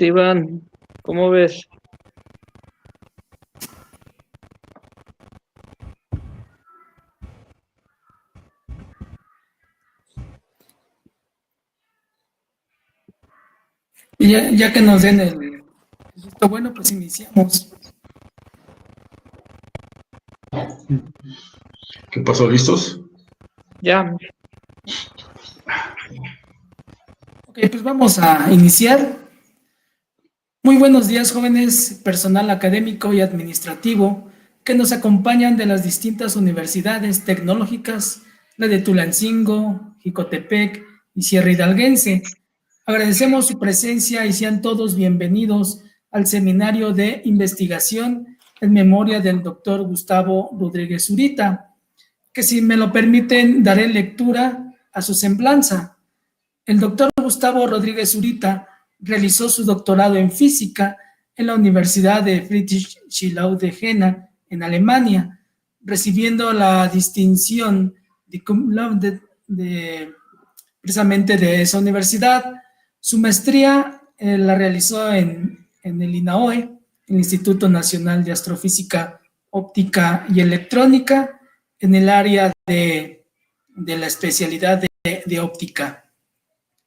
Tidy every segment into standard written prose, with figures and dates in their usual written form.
Iván, ¿cómo ves? Y ya que nos den el visto bueno, pues iniciamos. ¿Qué pasó? ¿Listos? Ya, Ok, pues vamos a iniciar. Muy buenos días, jóvenes, personal académico y administrativo que nos acompañan de las distintas universidades tecnológicas, la de Tulancingo, Jicotepec y Sierra Hidalguense. Agradecemos su presencia y sean todos bienvenidos al seminario de investigación en memoria del doctor Gustavo Rodríguez Zurita, que si me lo permiten daré lectura a su semblanza. El doctor Gustavo Rodríguez Zurita realizó su doctorado en física en la Universidad de Friedrich-Schiller de Jena, en Alemania, recibiendo la distinción de cum laude precisamente de esa universidad. Su maestría la realizó en el INAOE, el Instituto Nacional de Astrofísica Óptica y Electrónica, en el área de la especialidad de óptica,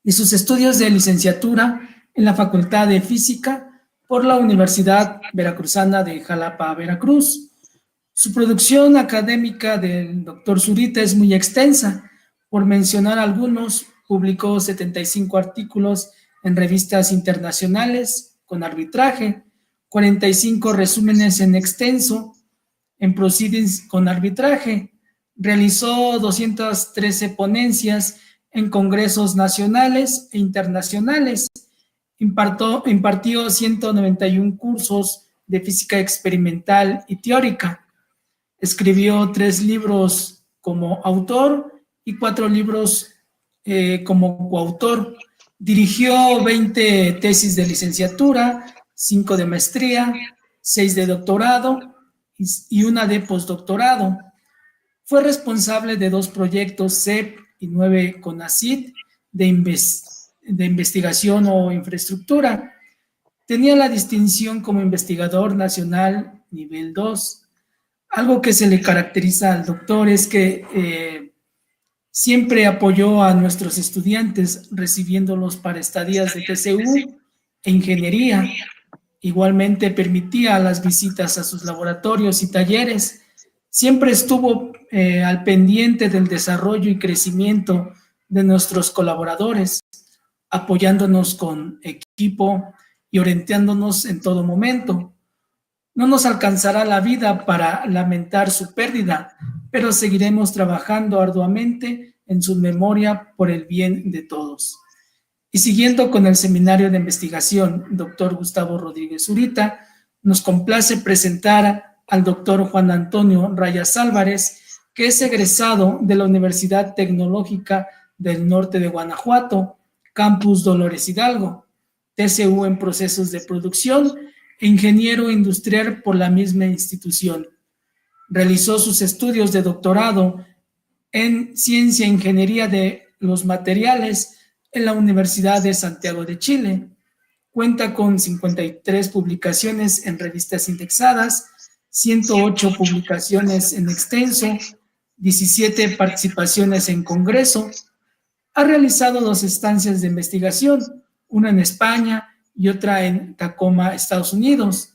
y sus estudios de licenciatura en la Facultad de Física por la Universidad Veracruzana de Jalapa, Veracruz. Su producción académica del doctor Zurita es muy extensa. Por mencionar algunos, publicó 75 artículos en revistas internacionales con arbitraje, 45 resúmenes en extenso en proceedings con arbitraje, realizó 213 ponencias en congresos nacionales e internacionales, impartió 191 cursos de física experimental y teórica, escribió 3 libros como autor y 4 libros como coautor, dirigió 20 tesis de licenciatura, 5 de maestría, 6 de doctorado y una de postdoctorado. Fue responsable de 2 proyectos CEP y 9 CONACYT de investigación o infraestructura. Tenía la distinción como investigador nacional nivel 2. Algo que se le caracteriza al doctor es que siempre apoyó a nuestros estudiantes recibiéndolos para estadías de TCU e ingeniería. Igualmente permitía las visitas a sus laboratorios y talleres. Siempre estuvo al pendiente del desarrollo y crecimiento de nuestros colaboradores, apoyándonos con equipo y orientándonos en todo momento. No nos alcanzará la vida para lamentar su pérdida, pero seguiremos trabajando arduamente en su memoria por el bien de todos. Y siguiendo con el seminario de investigación, doctor Gustavo Rodríguez Zurita, nos complace presentar al doctor Juan Antonio Rayas Álvarez, que es egresado de la Universidad Tecnológica del Norte de Guanajuato, Campus Dolores Hidalgo, TCU en procesos de producción e ingeniero industrial por la misma institución. Realizó sus estudios de doctorado en Ciencia e Ingeniería de los Materiales en la Universidad de Santiago de Chile. Cuenta con 53 publicaciones en revistas indexadas, 108 publicaciones en extenso, 17 participaciones en congreso. Ha realizado 2 estancias de investigación, una en España y otra en Tacoma, Estados Unidos.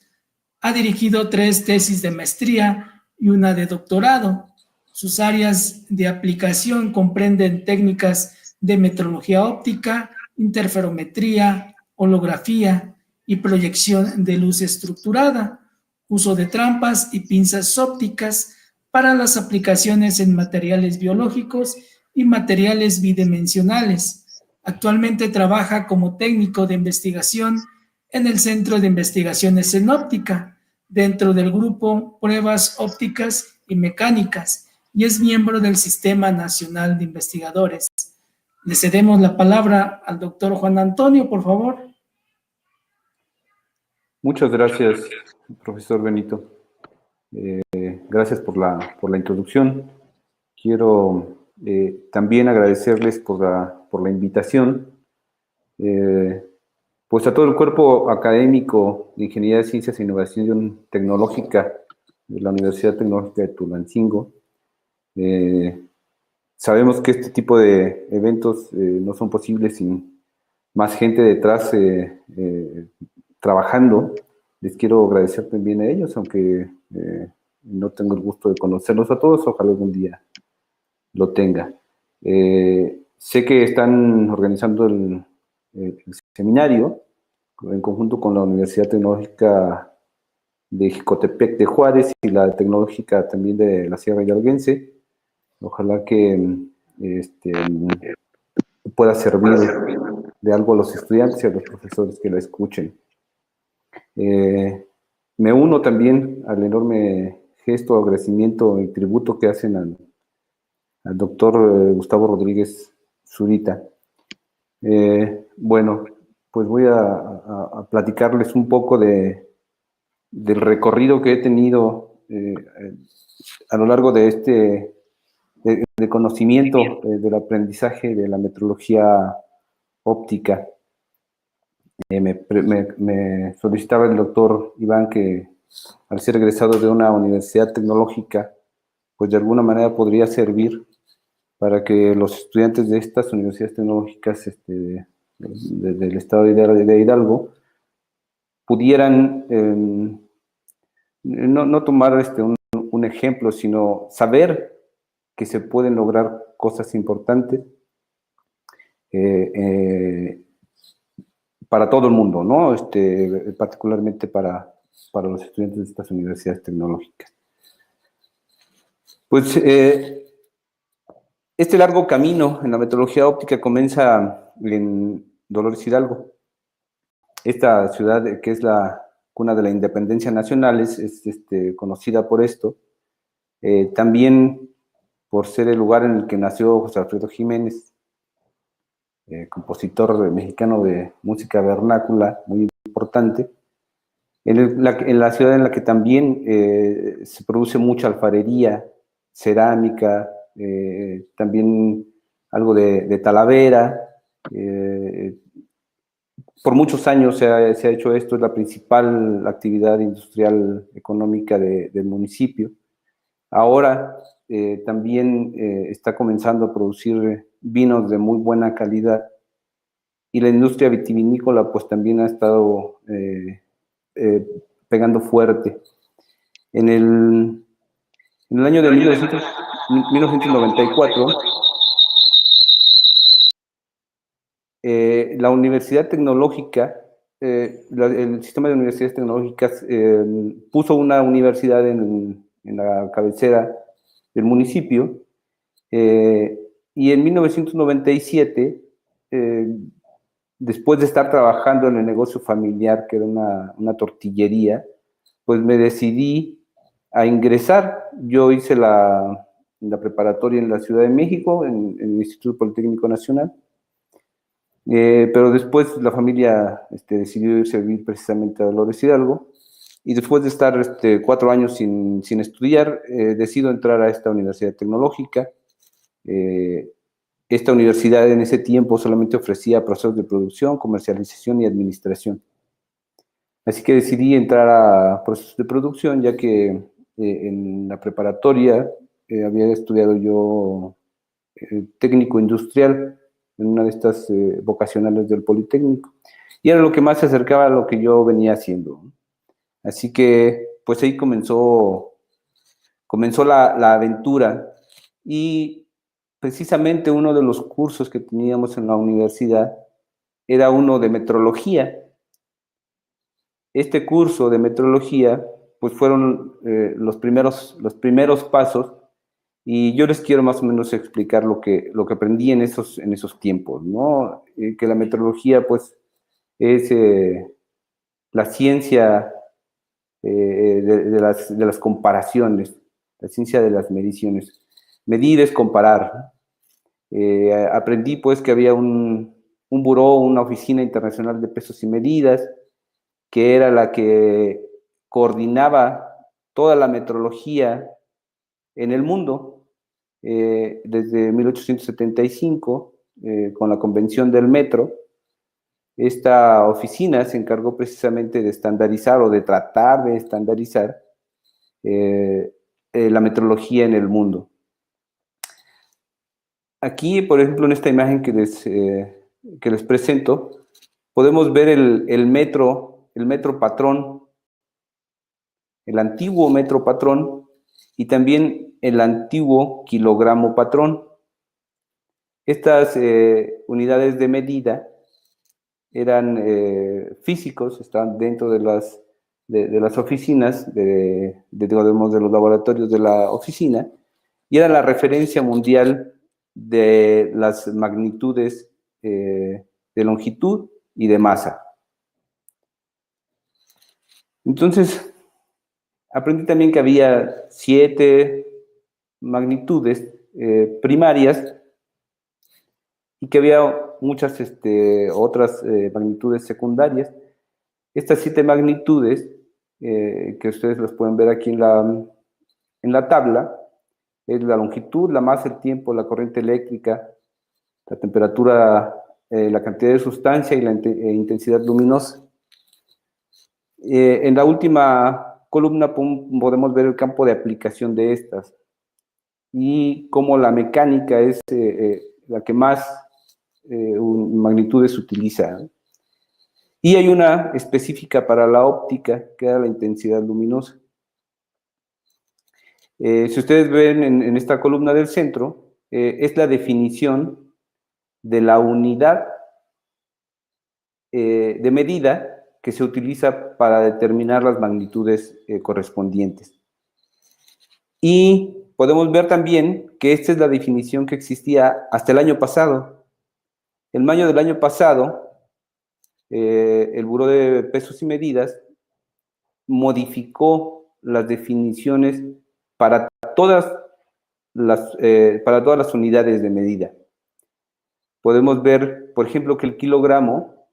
Ha dirigido 3 tesis de maestría y una de doctorado. Sus áreas de aplicación comprenden técnicas de metrología óptica, interferometría, holografía y proyección de luz estructurada, uso de trampas y pinzas ópticas para las aplicaciones en materiales biológicos y materiales bidimensionales. Actualmente trabaja como técnico de investigación en el Centro de Investigaciones en Óptica, dentro del grupo Pruebas Ópticas y Mecánicas, y es miembro del Sistema Nacional de Investigadores. Le cedemos la palabra al doctor Juan Antonio, por favor. Muchas gracias, profesor Benito. Gracias por la introducción. Quiero también agradecerles por la invitación. pues a todo el cuerpo académico de Ingeniería de Ciencias e Innovación Tecnológica de la Universidad Tecnológica de Tulancingo. Sabemos que este tipo de eventos no son posibles sin más gente detrás trabajando. Les quiero agradecer también a ellos, aunque no tengo el gusto de conocerlos a todos, ojalá algún día lo tenga. Sé que están organizando el seminario en conjunto con la Universidad Tecnológica de Jicotepec de Juárez y la Tecnológica también de la Sierra Hidalguense. Ojalá que pueda servir de algo a los estudiantes y a los profesores que la escuchen. Me uno también al enorme gesto, agradecimiento y tributo que hacen al doctor Gustavo Rodríguez Zurita. Bueno, pues voy a platicarles un poco del recorrido que he tenido a lo largo de de conocimiento del aprendizaje de la metrología óptica. Me solicitaba el doctor Iván que al ser egresado de una universidad tecnológica, pues de alguna manera podría servir para que los estudiantes de estas universidades tecnológicas del estado de Hidalgo pudieran no tomar un ejemplo, sino saber que se pueden lograr cosas importantes para todo el mundo, ¿no? Particularmente para los estudiantes de estas universidades tecnológicas. Pues este largo camino en la metrología óptica comienza en Dolores Hidalgo. Esta ciudad, que es la cuna de la independencia nacional, es conocida por esto. También por ser el lugar en el que nació José Alfredo Jiménez, compositor mexicano de música vernácula, muy importante. En la ciudad en la que también se produce mucha alfarería, cerámica, también algo de talavera. Por muchos años se ha hecho esto, es la principal actividad industrial económica del municipio. Ahora también está comenzando a producir vinos de muy buena calidad y la industria vitivinícola pues también ha estado pegando fuerte. En el año de 1994, la Universidad Tecnológica, el sistema de universidades tecnológicas puso una universidad en la cabecera del municipio, y en 1997, después de estar trabajando en el negocio familiar, que era una tortillería, pues me decidí a ingresar. Yo hice la preparatoria en la Ciudad de México, en el Instituto Politécnico Nacional, pero después la familia decidió irse a vivir precisamente a Dolores Hidalgo, y después de estar 4 años sin estudiar, decido entrar a esta universidad tecnológica. Esta universidad en ese tiempo solamente ofrecía procesos de producción, comercialización y administración. Así que decidí entrar a procesos de producción, ya que en la preparatoria había estudiado yo técnico industrial en una de estas vocacionales del Politécnico, y era lo que más se acercaba a lo que yo venía haciendo. Así que pues ahí comenzó la aventura, y precisamente uno de los cursos que teníamos en la universidad era uno de metrología. Este curso de metrología pues fueron los primeros pasos, y yo les quiero más o menos explicar lo que aprendí en esos tiempos, ¿no? Que la metrología pues es la ciencia de las comparaciones, la ciencia de las mediciones. Medir es comparar. Aprendí pues que había un buró, una oficina internacional de pesos y medidas, que era la que coordinaba toda la metrología en el mundo, desde 1875, con la Convención del Metro, esta oficina se encargó precisamente de estandarizar o de tratar de estandarizar la metrología en el mundo. Aquí, por ejemplo, en esta imagen que les presento, podemos ver el metro patrón, el antiguo metro patrón y también el antiguo kilogramo patrón. Estas unidades de medida eran físicos, estaban dentro de las oficinas, digamos, de los laboratorios de la oficina, y era la referencia mundial de las magnitudes de longitud y de masa. Entonces, aprendí también que había 7 magnitudes primarias y que había muchas otras magnitudes secundarias. Estas 7 magnitudes, que ustedes las pueden ver aquí en la tabla, es la longitud, la masa, el tiempo, la corriente eléctrica, la temperatura, la cantidad de sustancia y la intensidad luminosa. En la última columna podemos ver el campo de aplicación de estas y cómo la mecánica es la que más magnitudes utiliza. Y hay una específica para la óptica, que era la intensidad luminosa. Si ustedes ven en esta columna del centro, es la definición de la unidad de medida que se utiliza para determinar las magnitudes correspondientes. Y podemos ver también que esta es la definición que existía hasta el año pasado. En mayo del año pasado, el Buró de Pesos y Medidas modificó las definiciones para todas las unidades de medida. Podemos ver, por ejemplo, que el kilogramo,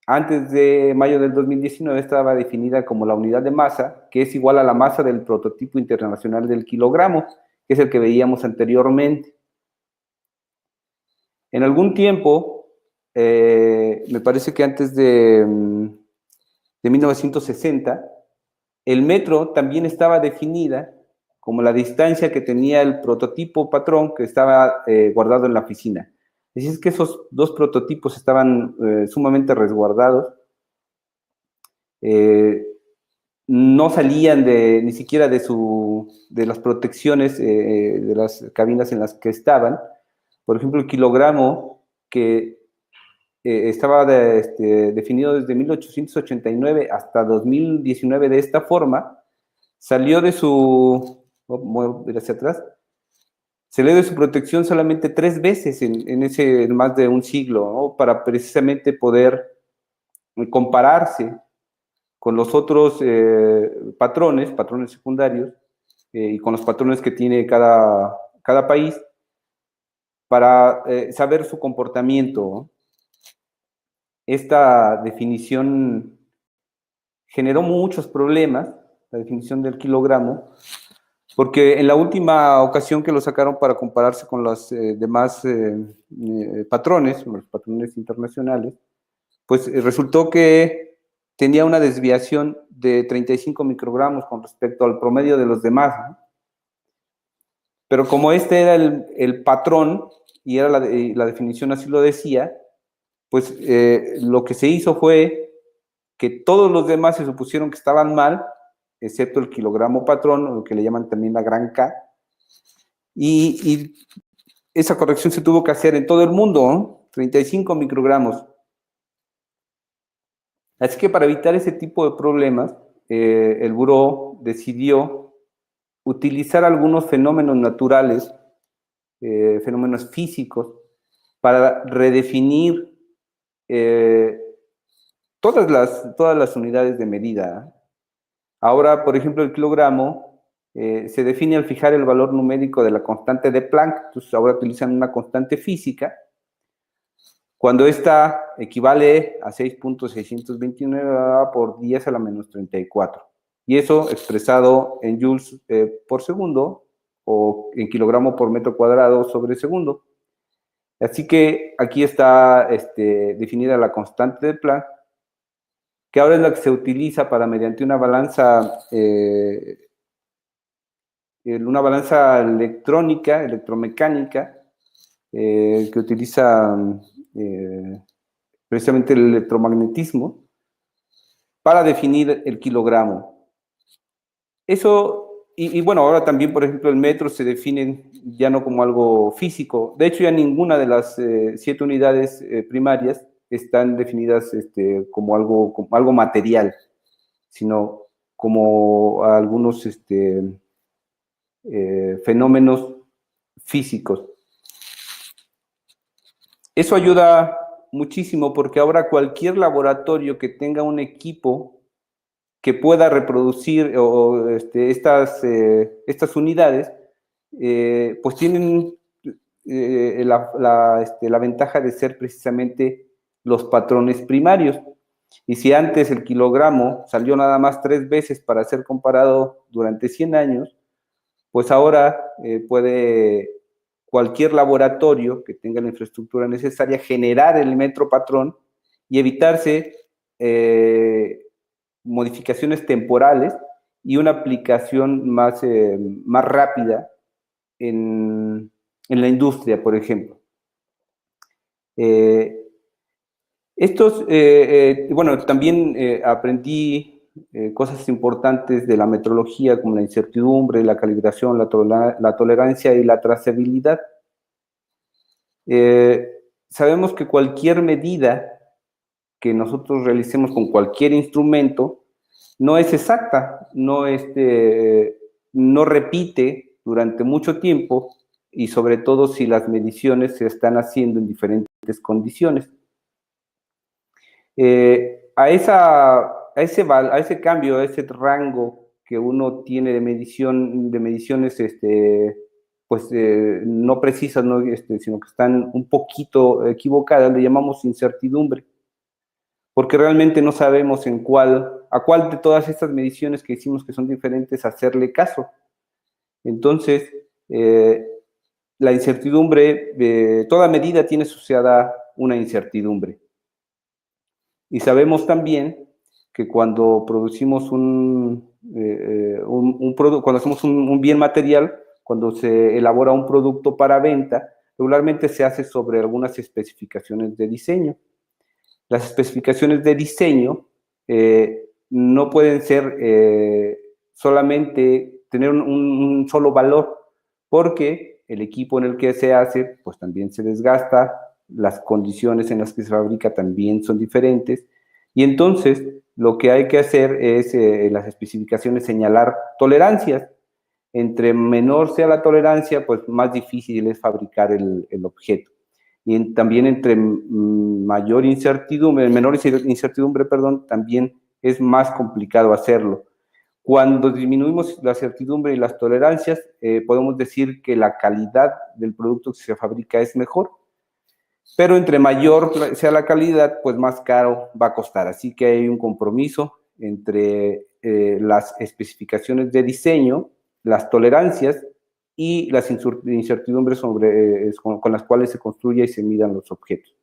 antes de mayo del 2019, estaba definida como la unidad de masa, que es igual a la masa del prototipo internacional del kilogramo, que es el que veíamos anteriormente. En algún tiempo, me parece que antes de 1960, el metro también estaba definida como la distancia que tenía el prototipo patrón que estaba guardado en la oficina. Así es que esos 2 prototipos estaban sumamente resguardados. No salían ni siquiera de las protecciones de las cabinas en las que estaban. Por ejemplo, el kilogramo, que estaba definido desde 1889 hasta 2019 de esta forma, salió de voy a ir hacia atrás, salió de su protección solamente 3 veces en más de un siglo, ¿no? Para precisamente poder compararse con los otros patrones secundarios y con los patrones que tiene cada país para saber su comportamiento, ¿no? Esta definición generó muchos problemas, la definición del kilogramo, porque en la última ocasión que lo sacaron para compararse con los demás patrones, los patrones internacionales, pues resultó que tenía una desviación de 35 microgramos con respecto al promedio de los demás, ¿no? Pero como este era el patrón y era la definición así lo decía, pues lo que se hizo fue que todos los demás se supusieron que estaban mal, excepto el kilogramo patrón, o lo que le llaman también la gran K, y esa corrección se tuvo que hacer en todo el mundo, ¿no? 35 microgramos. Así que para evitar ese tipo de problemas, el buró decidió utilizar algunos fenómenos naturales, fenómenos físicos, para redefinir todas las unidades de medida. Ahora, por ejemplo, el kilogramo se define al fijar el valor numérico de la constante de Planck. Entonces, ahora utilizan una constante física, cuando esta equivale a 6.629 por 10 a la menos 34. Y eso expresado en joules por segundo o en kilogramo por metro cuadrado sobre segundo. Así que aquí está definida la constante de Planck, que ahora es la que se utiliza para, mediante una balanza electrónica, electromecánica, que utiliza precisamente el electromagnetismo, para definir el kilogramo. Eso, y bueno, ahora también, por ejemplo, el metro se define ya no como algo físico. De hecho, ya ninguna de las 7 unidades primarias están definidas como algo material, sino como algunos fenómenos físicos. Eso ayuda muchísimo porque ahora cualquier laboratorio que tenga un equipo que pueda reproducir estas unidades, pues tienen la ventaja de ser precisamente los patrones primarios. Y si antes el kilogramo salió nada más 3 veces para ser comparado durante 100 años, pues ahora puede cualquier laboratorio que tenga la infraestructura necesaria generar el metro patrón y evitarse modificaciones temporales y una aplicación más rápida en la industria, por ejemplo. Bueno, también aprendí cosas importantes de la metrología, como la incertidumbre, la calibración, la tolerancia y la trazabilidad. Sabemos que cualquier medida que nosotros realicemos con cualquier instrumento no es exacta, no repite durante mucho tiempo, y sobre todo si las mediciones se están haciendo en diferentes condiciones. A ese cambio, a ese rango que uno tiene de mediciones pues no precisas, ¿no? Sino que están un poquito equivocadas, le llamamos incertidumbre, porque realmente no sabemos a cuál de todas estas mediciones que hicimos que son diferentes hacerle caso. Entonces, la incertidumbre, toda medida tiene asociada una incertidumbre. Y sabemos también que cuando producimos cuando hacemos un bien material, cuando se elabora un producto para venta, regularmente se hace sobre algunas especificaciones de diseño. Las especificaciones de diseño no pueden ser solamente tener un solo valor, porque el equipo en el que se hace, pues también se desgasta, las condiciones en las que se fabrica también son diferentes, y entonces lo que hay que hacer es en las especificaciones señalar tolerancias. Entre menor sea la tolerancia, pues más difícil es fabricar el objeto. Y también entre menor incertidumbre, también es más complicado hacerlo. Cuando disminuimos la certidumbre y las tolerancias, podemos decir que la calidad del producto que se fabrica es mejor, pero entre mayor sea la calidad, pues más caro va a costar. Así que hay un compromiso entre las especificaciones de diseño, las tolerancias y las incertidumbres con las cuales se construye y se midan los objetos.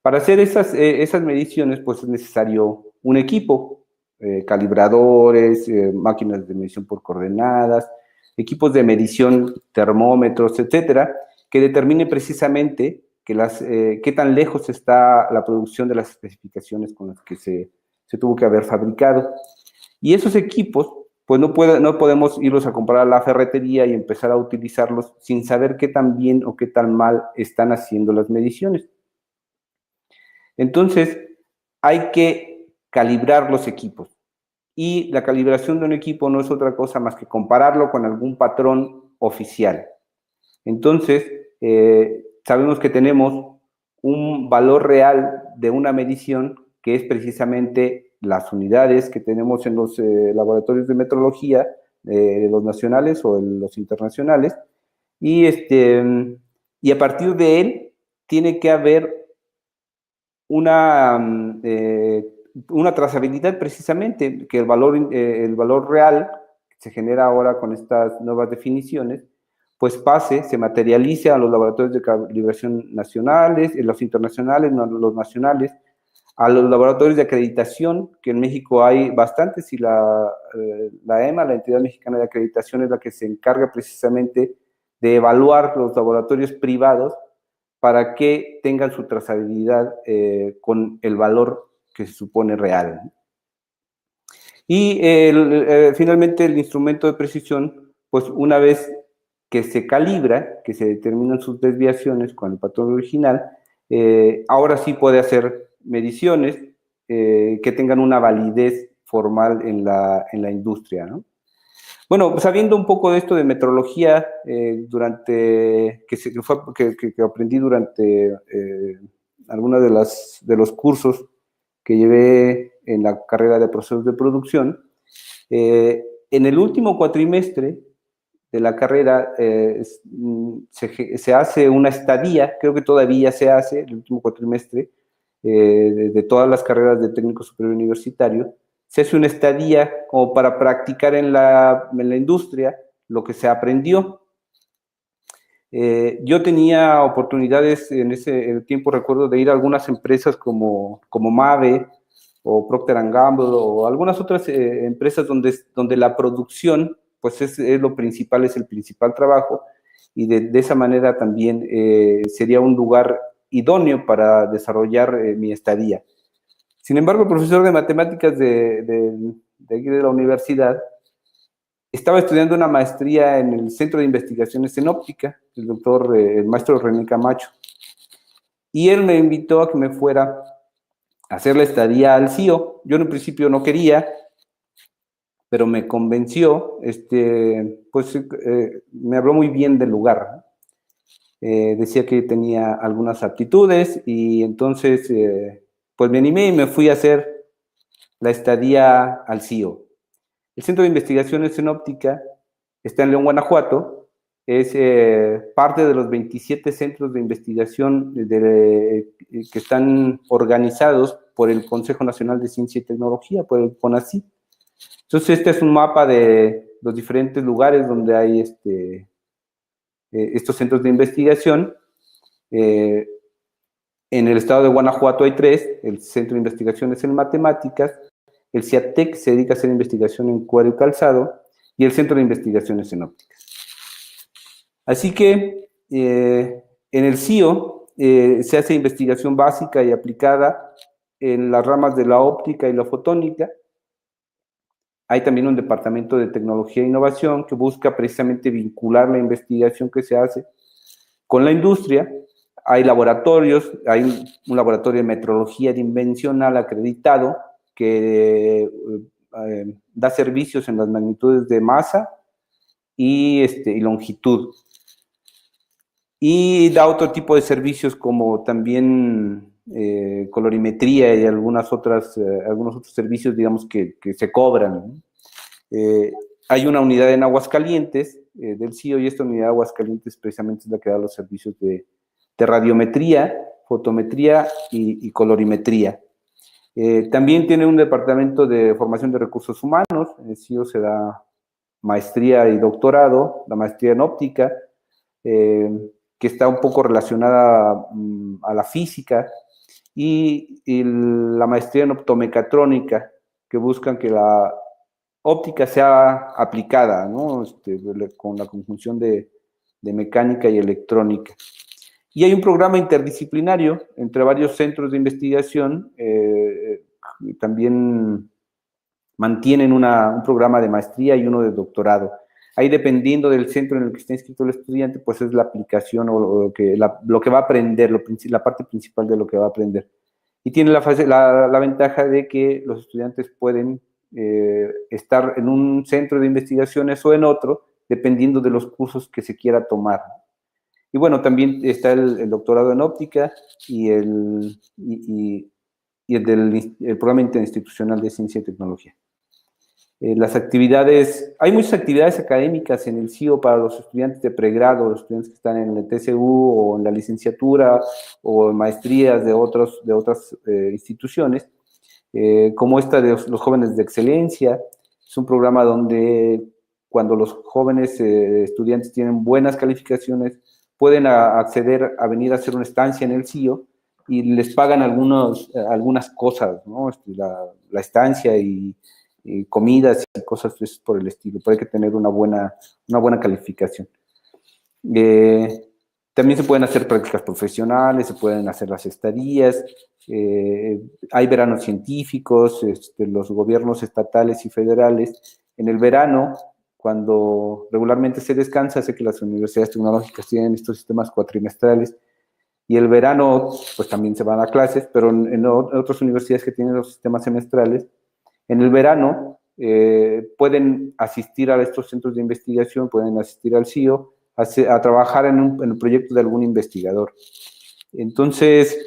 Para hacer esas mediciones, pues es necesario un equipo, calibradores, máquinas de medición por coordenadas, equipos de medición, termómetros, etcétera, que determine precisamente qué tan lejos está la producción de las especificaciones con las que se tuvo que haber fabricado. Y esos equipos, pues no podemos irlos a comprar a la ferretería y empezar a utilizarlos sin saber qué tan bien o qué tan mal están haciendo las mediciones. Entonces, hay que calibrar los equipos. Y la calibración de un equipo no es otra cosa más que compararlo con algún patrón oficial. Entonces, sabemos que tenemos un valor real de una medición que es precisamente las unidades que tenemos en los laboratorios de metrología, los nacionales o los internacionales, y a partir de él tiene que haber una trazabilidad precisamente, que el valor real que se genera ahora con estas nuevas definiciones, pues pase, se materialice a los laboratorios de calibración nacionales, en los internacionales, no los nacionales, a los laboratorios de acreditación, que en México hay bastantes, y la EMA, la Entidad Mexicana de Acreditación, es la que se encarga precisamente de evaluar los laboratorios privados para que tengan su trazabilidad con el valor que se supone real. Y finalmente el instrumento de precisión, pues una vez que se calibra, que se determinan sus desviaciones con el patrón original, ahora sí puede hacer mediciones que tengan una validez formal en la industria, ¿no? Bueno, sabiendo un poco de esto de metrología, que aprendí durante algunos de los cursos que llevé en la carrera de procesos de producción, en el último cuatrimestre de la carrera se hace una estadía, creo que todavía se hace, el último cuatrimestre, de todas las carreras de técnico superior universitario, se hace una estadía como para practicar en la industria lo que se aprendió. Yo tenía oportunidades en ese tiempo, recuerdo, de ir a algunas empresas como Mave o Procter & Gamble o algunas otras empresas donde la producción pues es lo principal, es el principal trabajo, y de esa manera también sería un lugar idóneo para desarrollar mi estadía. Sin embargo, el profesor de matemáticas de aquí de la universidad estaba estudiando una maestría en el Centro de Investigaciones en Óptica, el maestro René Camacho, y él me invitó a que me fuera a hacer la estadía al CIO. Yo en un principio no quería, pero me convenció, me habló muy bien del lugar. Decía que tenía algunas aptitudes y entonces pues me animé y me fui a hacer la estadía al CIO. El Centro de Investigaciones en Óptica está en León, Guanajuato, es parte de los 27 centros de investigación que están organizados por el Consejo Nacional de Ciencia y Tecnología, por el CONACYT. Entonces, este es un mapa de los diferentes lugares donde hay estos centros de investigación. En el estado de Guanajuato hay 3, el Centro de Investigaciones en Matemáticas, el CIATEC se dedica a hacer investigación en cuero y calzado, y el Centro de Investigaciones en Ópticas. Así que en el CIO se hace investigación básica y aplicada en las ramas de la óptica y la fotónica. Hay también un departamento de tecnología e innovación que busca precisamente vincular la investigación que se hace con la industria. Hay laboratorios, hay un laboratorio de metrología dimensional acreditado que da servicios en las magnitudes de masa y longitud. Y da otro tipo de servicios como también colorimetría y algunos otros servicios, digamos, que se cobran, ¿no? Hay una unidad en Aguascalientes del CIO, y esta unidad de Aguascalientes precisamente es la que da los servicios de radiometría, fotometría y colorimetría. También tiene un departamento de formación de recursos humanos. En el CIO se da maestría y doctorado, la maestría en óptica, que está un poco relacionada a la física, y la maestría en optomecatrónica, que buscan que la óptica sea aplicada, ¿no? Con la conjunción de mecánica y electrónica. Y hay un programa interdisciplinario entre varios centros de investigación, también mantienen un programa de maestría y uno de doctorado. Ahí, dependiendo del centro en el que esté inscrito el estudiante, pues es la aplicación o lo que va a aprender, la parte principal de lo que va a aprender. Y tiene la ventaja de que los estudiantes pueden estar en un centro de investigaciones o en otro, dependiendo de los cursos que se quiera tomar. Y bueno, también está el doctorado en óptica y el programa interinstitucional de ciencia y tecnología. Las actividades, hay muchas actividades académicas en el CIO para los estudiantes de pregrado, los estudiantes que están en el TCU o en la licenciatura o en maestrías de otras instituciones, como esta de los jóvenes de excelencia. Es un programa donde cuando los jóvenes estudiantes tienen buenas calificaciones, pueden acceder a venir a hacer una estancia en el CIO y les pagan algunas cosas, ¿no? La estancia y comidas y cosas por el estilo, pero hay que tener una buena calificación. También se pueden hacer prácticas profesionales, se pueden hacer las estadías, hay veranos científicos, los gobiernos estatales y federales. En el verano, cuando regularmente se descansa, sé que las universidades tecnológicas tienen estos sistemas cuatrimestrales, y el verano, pues también se van a clases, pero en otras universidades que tienen los sistemas semestrales, en el verano pueden asistir a estos centros de investigación, pueden asistir al CIO, a trabajar en el proyecto de algún investigador. Entonces,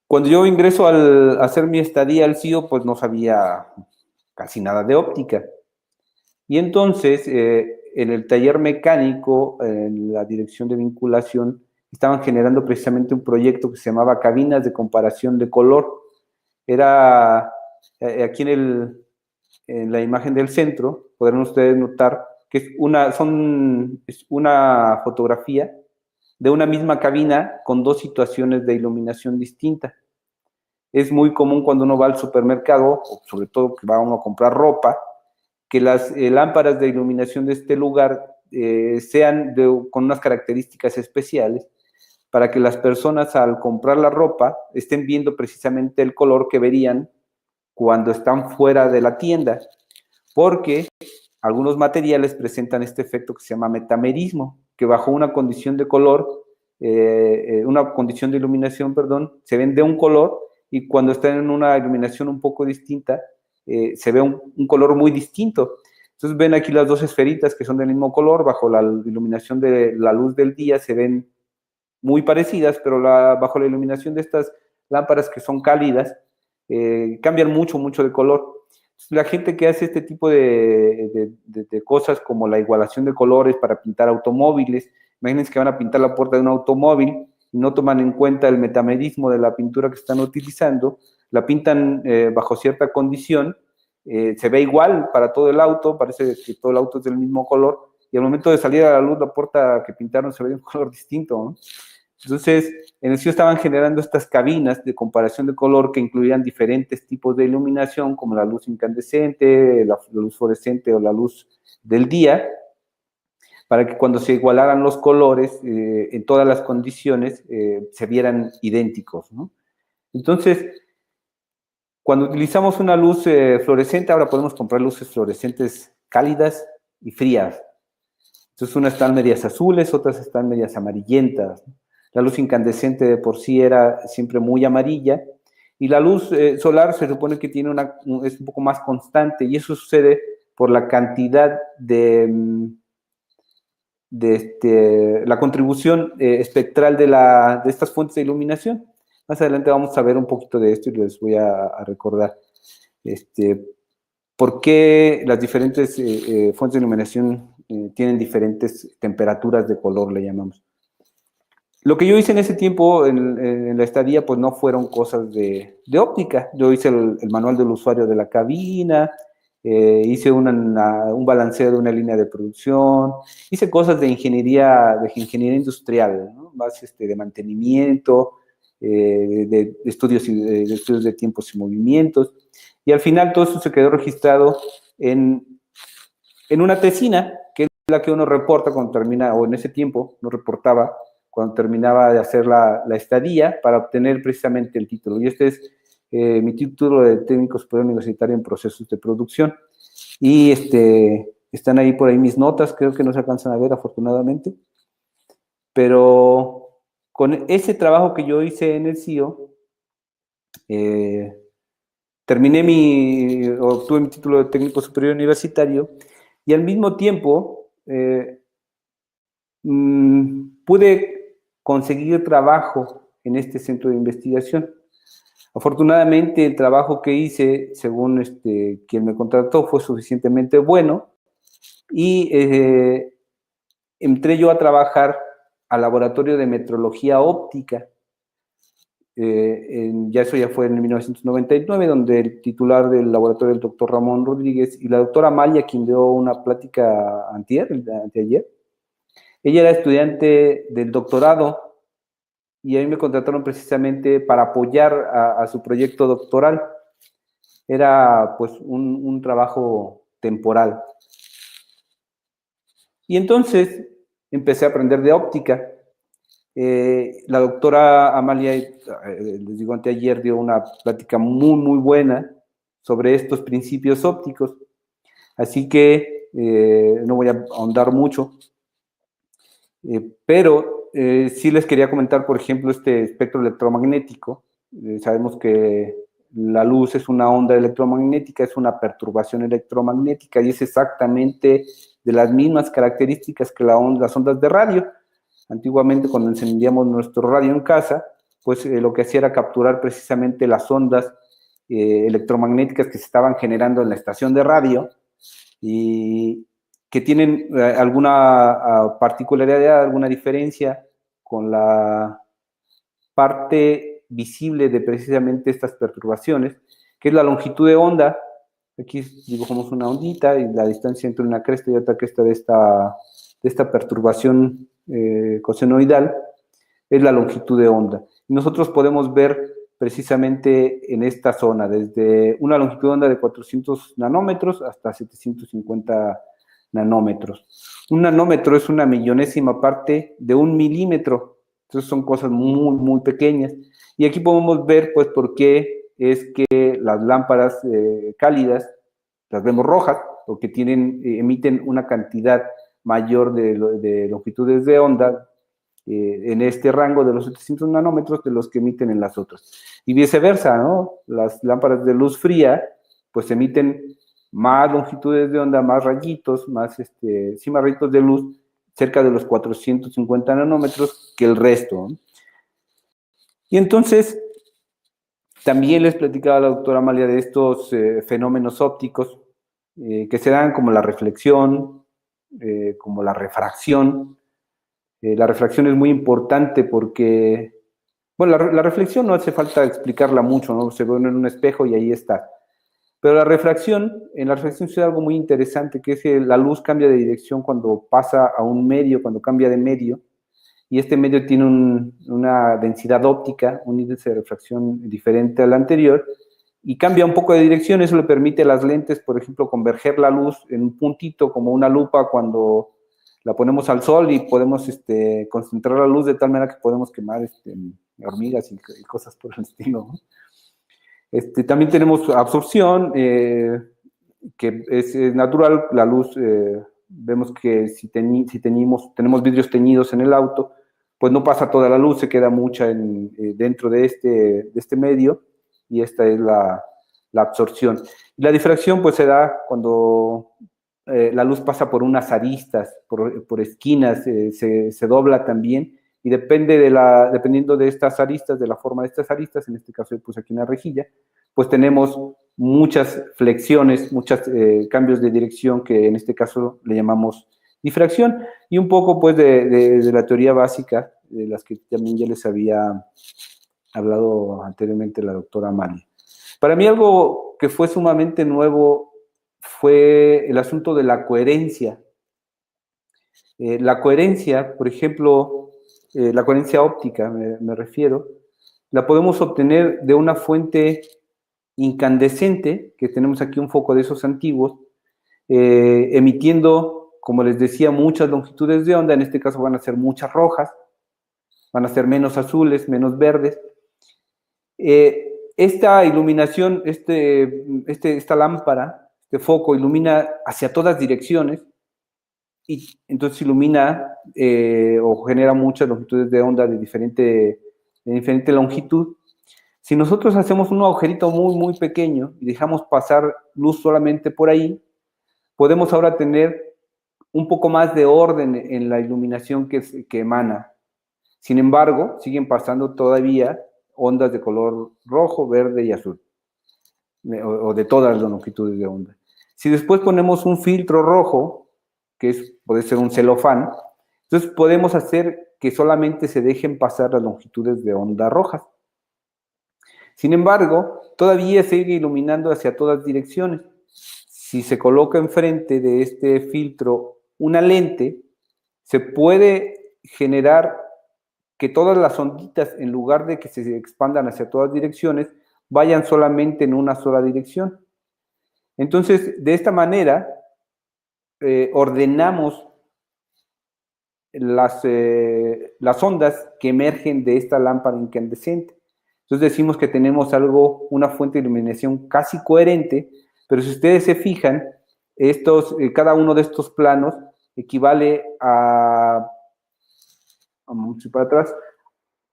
cuando yo ingreso a hacer mi estadía al CIO, pues no sabía casi nada de óptica. Y entonces, en el taller mecánico, en la dirección de vinculación, estaban generando precisamente un proyecto que se llamaba Cabinas de Comparación de Color. Era aquí en la imagen del centro, podrán ustedes notar que es una fotografía de una misma cabina con dos situaciones de iluminación distinta. Es muy común cuando uno va al supermercado, o sobre todo que va uno a comprar ropa, que las lámparas de iluminación de este lugar sean con unas características especiales para que las personas al comprar la ropa estén viendo precisamente el color que verían cuando están fuera de la tienda, porque algunos materiales presentan este efecto que se llama metamerismo, que bajo una condición de color, una condición de iluminación, perdón, se ven de un color y cuando están en una iluminación un poco distinta, se ve un color muy distinto. Entonces ven aquí las dos esferitas que son del mismo color, bajo la iluminación de la luz del día se ven muy parecidas, pero bajo la iluminación de estas lámparas que son cálidas, cambian mucho de color. La gente que hace este tipo de cosas como la igualación de colores para pintar automóviles, imagínense que van a pintar la puerta de un automóvil y no toman en cuenta el metamerismo de la pintura que están utilizando, la pintan bajo cierta condición, se ve igual para todo el auto, parece que todo el auto es del mismo color, y al momento de salir a la luz la puerta que pintaron se ve de un color distinto, ¿no? Entonces, en el CIO estaban generando estas cabinas de comparación de color que incluían diferentes tipos de iluminación, como la luz incandescente, la luz fluorescente o la luz del día, para que cuando se igualaran los colores en todas las condiciones se vieran idénticos, ¿no? Entonces, cuando utilizamos una luz fluorescente, ahora podemos comprar luces fluorescentes cálidas y frías. Entonces, unas están medias azules, otras están medias amarillentas, ¿no? La luz incandescente de por sí era siempre muy amarilla, y la luz solar se supone que es un poco más constante, y eso sucede por la cantidad de la contribución espectral de estas fuentes de iluminación. Más adelante vamos a ver un poquito de esto y les voy a recordar por qué las diferentes fuentes de iluminación tienen diferentes temperaturas de color, le llamamos. Lo que yo hice en ese tiempo, en la estadía, pues no fueron cosas de óptica. Yo hice el manual del usuario de la cabina, hice un balanceo de una línea de producción, hice cosas de ingeniería industrial, ¿no? Más de mantenimiento, de estudios de tiempos y movimientos. Y al final todo eso se quedó registrado en una tesina, que es la que uno reporta cuando termina, o en ese tiempo no reportaba, cuando terminaba de hacer la estadía para obtener precisamente el título. Y este es mi título de técnico superior universitario en procesos de producción. Y están ahí por ahí mis notas, creo que no se alcanzan a ver afortunadamente. Pero con ese trabajo que yo hice en el CIO, obtuve mi título de técnico superior universitario y al mismo tiempo pude conseguir trabajo en este centro de investigación. Afortunadamente, el trabajo que hice, según quien me contrató, fue suficientemente bueno y entré yo a trabajar al laboratorio de metrología óptica. ya eso ya fue en 1999, donde el titular del laboratorio, el doctor Ramón Rodríguez, y la doctora Amalia, quien dio una plática anteayer, ella era estudiante del doctorado y a mí me contrataron precisamente para apoyar a su proyecto doctoral. Era pues un trabajo temporal. Y entonces empecé a aprender de óptica. La doctora Amalia, les digo, anteayer dio una plática muy, muy buena sobre estos principios ópticos. Así que no voy a ahondar mucho. Pero sí les quería comentar, por ejemplo, este espectro electromagnético. Sabemos que la luz es una onda electromagnética, es una perturbación electromagnética y es exactamente de las mismas características que las ondas de radio. Antiguamente, cuando encendíamos nuestro radio en casa, pues lo que hacía era capturar precisamente las ondas electromagnéticas que se estaban generando en la estación de radio y que tienen alguna particularidad, alguna diferencia con la parte visible de precisamente estas perturbaciones, que es la longitud de onda. Aquí dibujamos una ondita y la distancia entre una cresta y otra cresta de esta perturbación cosenoidal es la longitud de onda. Y nosotros podemos ver precisamente en esta zona, desde una longitud de onda de 400 nanómetros hasta 750 nanómetros. Un nanómetro es una millonésima parte de un milímetro, entonces son cosas muy, muy pequeñas. Y aquí podemos ver, pues, por qué es que las lámparas cálidas las vemos rojas, porque emiten una cantidad mayor de longitudes de onda en este rango de los 700 nanómetros de los que emiten en las otras. Y viceversa, ¿no? Las lámparas de luz fría, pues emiten más longitudes de onda, más rayitos, más rayitos de luz, cerca de los 450 nanómetros que el resto, ¿no? Y entonces, también les platicaba a la doctora Amalia de estos fenómenos ópticos que se dan como la reflexión, como la refracción. La refracción es muy importante porque, bueno, la reflexión no hace falta explicarla mucho, ¿no? Se ve en un espejo y ahí está. Pero en la refracción sucede algo muy interesante, que es que la luz cambia de dirección cuando pasa a un medio, cuando cambia de medio, y este medio tiene una densidad óptica, un índice de refracción diferente al anterior, y cambia un poco de dirección. Eso le permite a las lentes, por ejemplo, converger la luz en un puntito, como una lupa cuando la ponemos al sol y podemos concentrar la luz de tal manera que podemos quemar hormigas y cosas por el estilo, ¿no? También tenemos absorción, que es natural. La luz, vemos que si tenemos vidrios teñidos en el auto, pues no pasa toda la luz, se queda mucha dentro de este medio, y esta es la absorción. Y la difracción pues se da cuando la luz pasa por unas aristas, por esquinas, se dobla también, y dependiendo de estas aristas, de la forma de estas aristas, en este caso puse aquí una rejilla, pues tenemos muchas flexiones, muchos cambios de dirección, que en este caso le llamamos difracción, y un poco pues de la teoría básica, de las que también ya les había hablado anteriormente la doctora Amalia. Para mí algo que fue sumamente nuevo fue el asunto de la coherencia. La coherencia, por ejemplo, la coherencia óptica, me refiero, la podemos obtener de una fuente incandescente, que tenemos aquí un foco de esos antiguos, emitiendo, como les decía, muchas longitudes de onda. En este caso van a ser muchas rojas, van a ser menos azules, menos verdes. Esta iluminación, esta lámpara, este foco ilumina hacia todas direcciones, y entonces ilumina o genera muchas longitudes de onda de diferente longitud. Si nosotros hacemos un agujerito muy, muy pequeño y dejamos pasar luz solamente por ahí, podemos ahora tener un poco más de orden en la iluminación que emana. Sin embargo, siguen pasando todavía ondas de color rojo, verde y azul, o de todas las longitudes de onda. Si después ponemos un filtro rojo, puede ser un celofán, entonces podemos hacer que solamente se dejen pasar las longitudes de onda rojas. Sin embargo, todavía sigue iluminando hacia todas direcciones. Si se coloca enfrente de este filtro una lente, se puede generar que todas las onditas, en lugar de que se expandan hacia todas direcciones, vayan solamente en una sola dirección. Entonces, de esta manera, ordenamos las ondas que emergen de esta lámpara incandescente. Entonces decimos que tenemos una fuente de iluminación casi coherente, pero si ustedes se fijan, cada uno de estos planos equivale vamos para atrás,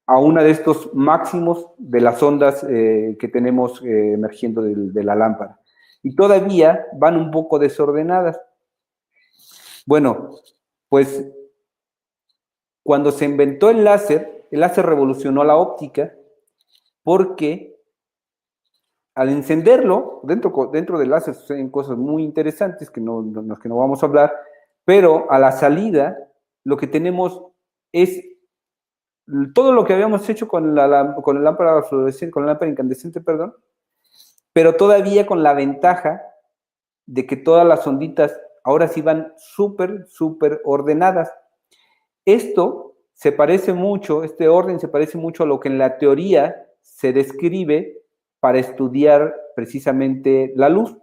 a uno de estos máximos de las ondas que tenemos emergiendo de la lámpara. Y todavía van un poco desordenadas. Bueno, pues cuando se inventó el láser revolucionó la óptica porque al encenderlo, dentro del láser suceden cosas muy interesantes que no vamos a hablar, pero a la salida lo que tenemos es todo lo que habíamos hecho con la lámpara fluorescente, con la lámpara incandescente, perdón, pero todavía con la ventaja de que todas las onditas ahora sí van súper ordenadas. Esto se parece mucho, este orden se parece mucho a lo que en la teoría se describe para estudiar precisamente la luz.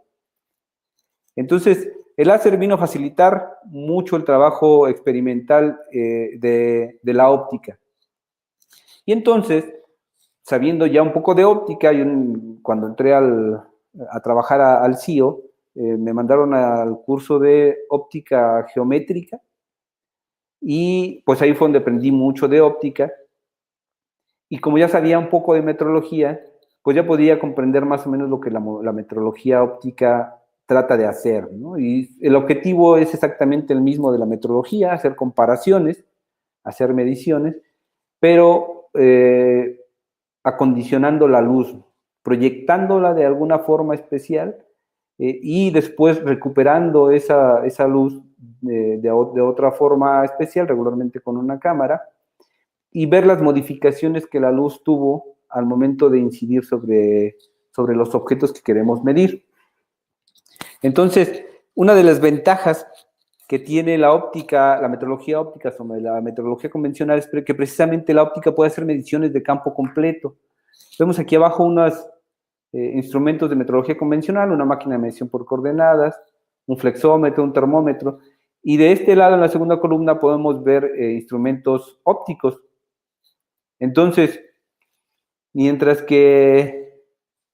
Entonces, el láser vino a facilitar mucho el trabajo experimental de la óptica. Y entonces, sabiendo ya un poco de óptica, cuando entré a trabajar al CIO, me mandaron al curso de óptica geométrica, y pues ahí fue donde aprendí mucho de óptica, y como ya sabía un poco de metrología, pues ya podía comprender más o menos lo que la metrología óptica trata de hacer, ¿no? Y el objetivo es exactamente el mismo de la metrología, hacer comparaciones, hacer mediciones, pero acondicionando la luz, proyectándola de alguna forma especial, y después recuperando esa luz de otra forma especial, regularmente con una cámara, y ver las modificaciones que la luz tuvo al momento de incidir sobre los objetos que queremos medir. Entonces, una de las ventajas que tiene la óptica, la metrología óptica sobre la metrología convencional, es que precisamente la óptica puede hacer mediciones de campo completo. Vemos aquí abajo unos instrumentos de metrología convencional, una máquina de medición por coordenadas, un flexómetro, un termómetro, y de este lado, en la segunda columna, podemos ver instrumentos ópticos. Entonces, mientras que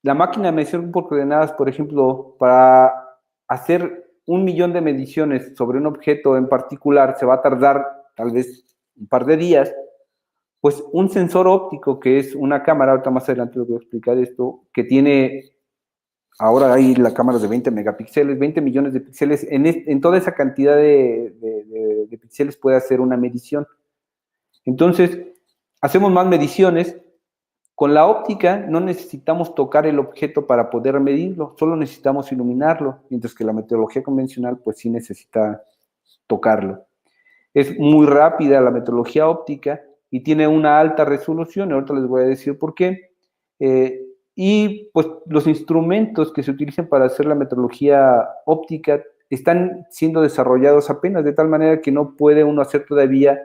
la máquina de medición por coordenadas, por ejemplo, para hacer 1.000.000 de mediciones sobre un objeto en particular se va a tardar tal vez un par de días, pues un sensor óptico, que es una cámara, ahorita más adelante les voy a explicar esto, que tiene, ahora hay la cámara de 20 megapíxeles, 20 millones de píxeles, en toda esa cantidad de píxeles puede hacer una medición. Entonces, hacemos más mediciones. Con la óptica no necesitamos tocar el objeto para poder medirlo, solo necesitamos iluminarlo, mientras que la metrología convencional pues sí necesita tocarlo. Es muy rápida la metrología óptica y tiene una alta resolución, ahorita les voy a decir por qué. Y pues los instrumentos que se utilizan para hacer la metrología óptica están siendo desarrollados apenas, de tal manera que no puede uno hacer todavía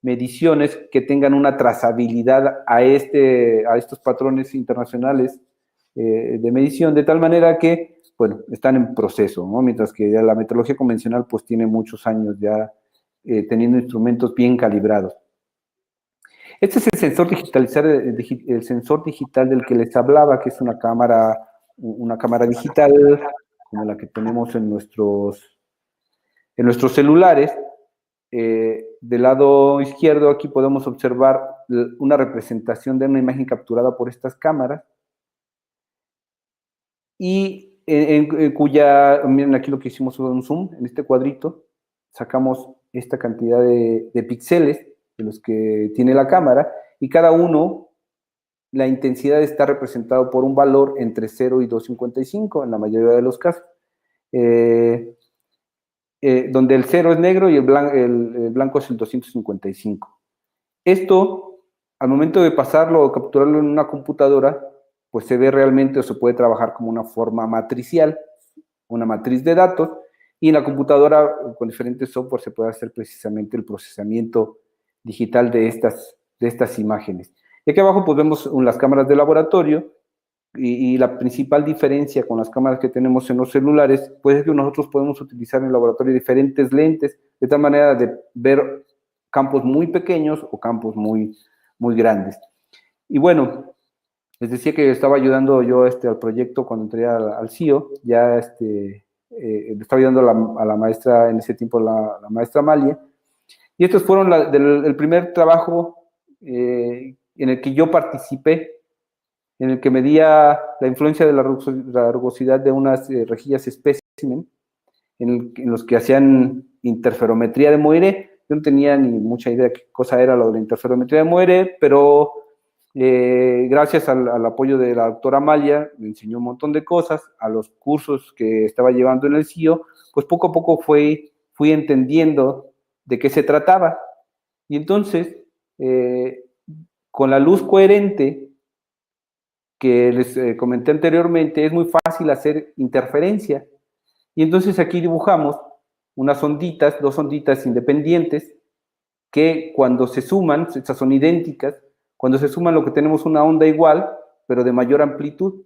mediciones que tengan una trazabilidad a estos patrones internacionales de medición, de tal manera que, bueno, están en proceso, ¿no? Mientras que ya la metrología convencional pues tiene muchos años ya teniendo instrumentos bien calibrados. Este es el sensor digital del que les hablaba, que es una cámara digital, como la que tenemos en nuestros celulares. Del lado izquierdo aquí podemos observar una representación de una imagen capturada por estas cámaras, y miren aquí lo que hicimos un zoom, en este cuadrito sacamos esta cantidad de píxeles de los que tiene la cámara, y cada uno, la intensidad está representado por un valor entre 0 y 255 en la mayoría de los casos. Donde el 0 es negro y el blanco es el 255. Esto, al momento de pasarlo o capturarlo en una computadora, pues se ve realmente o se puede trabajar como una forma matricial, una matriz de datos, y en la computadora con diferentes software se puede hacer precisamente el procesamiento digital de estas imágenes. Y aquí abajo pues vemos las cámaras de laboratorio, y la principal diferencia con las cámaras que tenemos en los celulares, pues es que nosotros podemos utilizar en el laboratorio diferentes lentes, de tal manera de ver campos muy pequeños o campos muy, muy grandes. Y bueno, les decía que estaba ayudando yo al proyecto cuando entré al CIO, ya le estaba ayudando a la maestra, en ese tiempo la maestra Amalia, y estos fueron el primer trabajo en el que yo participé, en el que medía la influencia de la rugosidad de unas rejillas espécimen, en los que hacían interferometría de Moiré. Yo no tenía ni mucha idea de qué cosa era lo de la interferometría de Moiré, pero gracias al apoyo de la doctora Amalia, me enseñó un montón de cosas, a los cursos que estaba llevando en el CIO, pues poco a poco fui entendiendo de qué se trataba. Y entonces, con la luz coherente que les comenté anteriormente, es muy fácil hacer interferencia. Y entonces aquí dibujamos unas onditas, dos onditas independientes, que cuando se suman, estas son idénticas, cuando se suman lo que tenemos una onda igual, pero de mayor amplitud.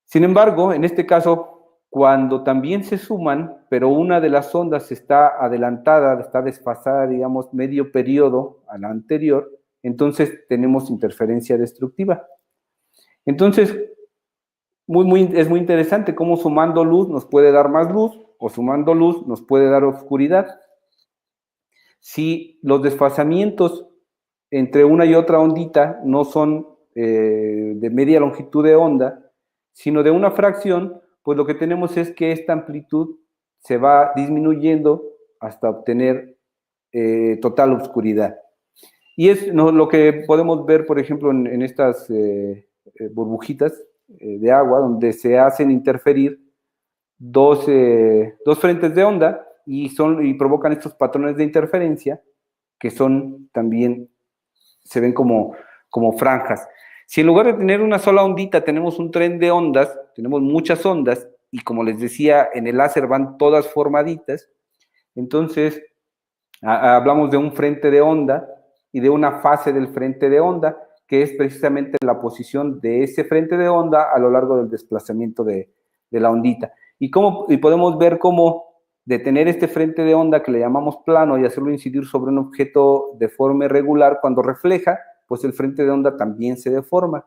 Sin embargo, en este caso, cuando también se suman, pero una de las ondas está adelantada, está desfasada, digamos, medio periodo a la anterior, entonces tenemos interferencia destructiva. Entonces, es muy interesante cómo sumando luz nos puede dar más luz, o sumando luz nos puede dar oscuridad. Si los desfasamientos entre una y otra ondita no son de media longitud de onda, sino de una fracción, pues lo que tenemos es que esta amplitud se va disminuyendo hasta obtener total oscuridad. Y es lo que podemos ver, por ejemplo, en estas burbujitas de agua, donde se hacen interferir dos frentes de onda y provocan estos patrones de interferencia que son también, se ven como franjas. Si en lugar de tener una sola ondita tenemos un tren de ondas, tenemos muchas ondas, y como les decía, en el láser van todas formaditas, entonces hablamos de un frente de onda y de una fase del frente de onda, que es precisamente la posición de ese frente de onda a lo largo del desplazamiento de la ondita. Y podemos ver cómo de tener este frente de onda que le llamamos plano y hacerlo incidir sobre un objeto de forma irregular, cuando refleja, pues el frente de onda también se deforma.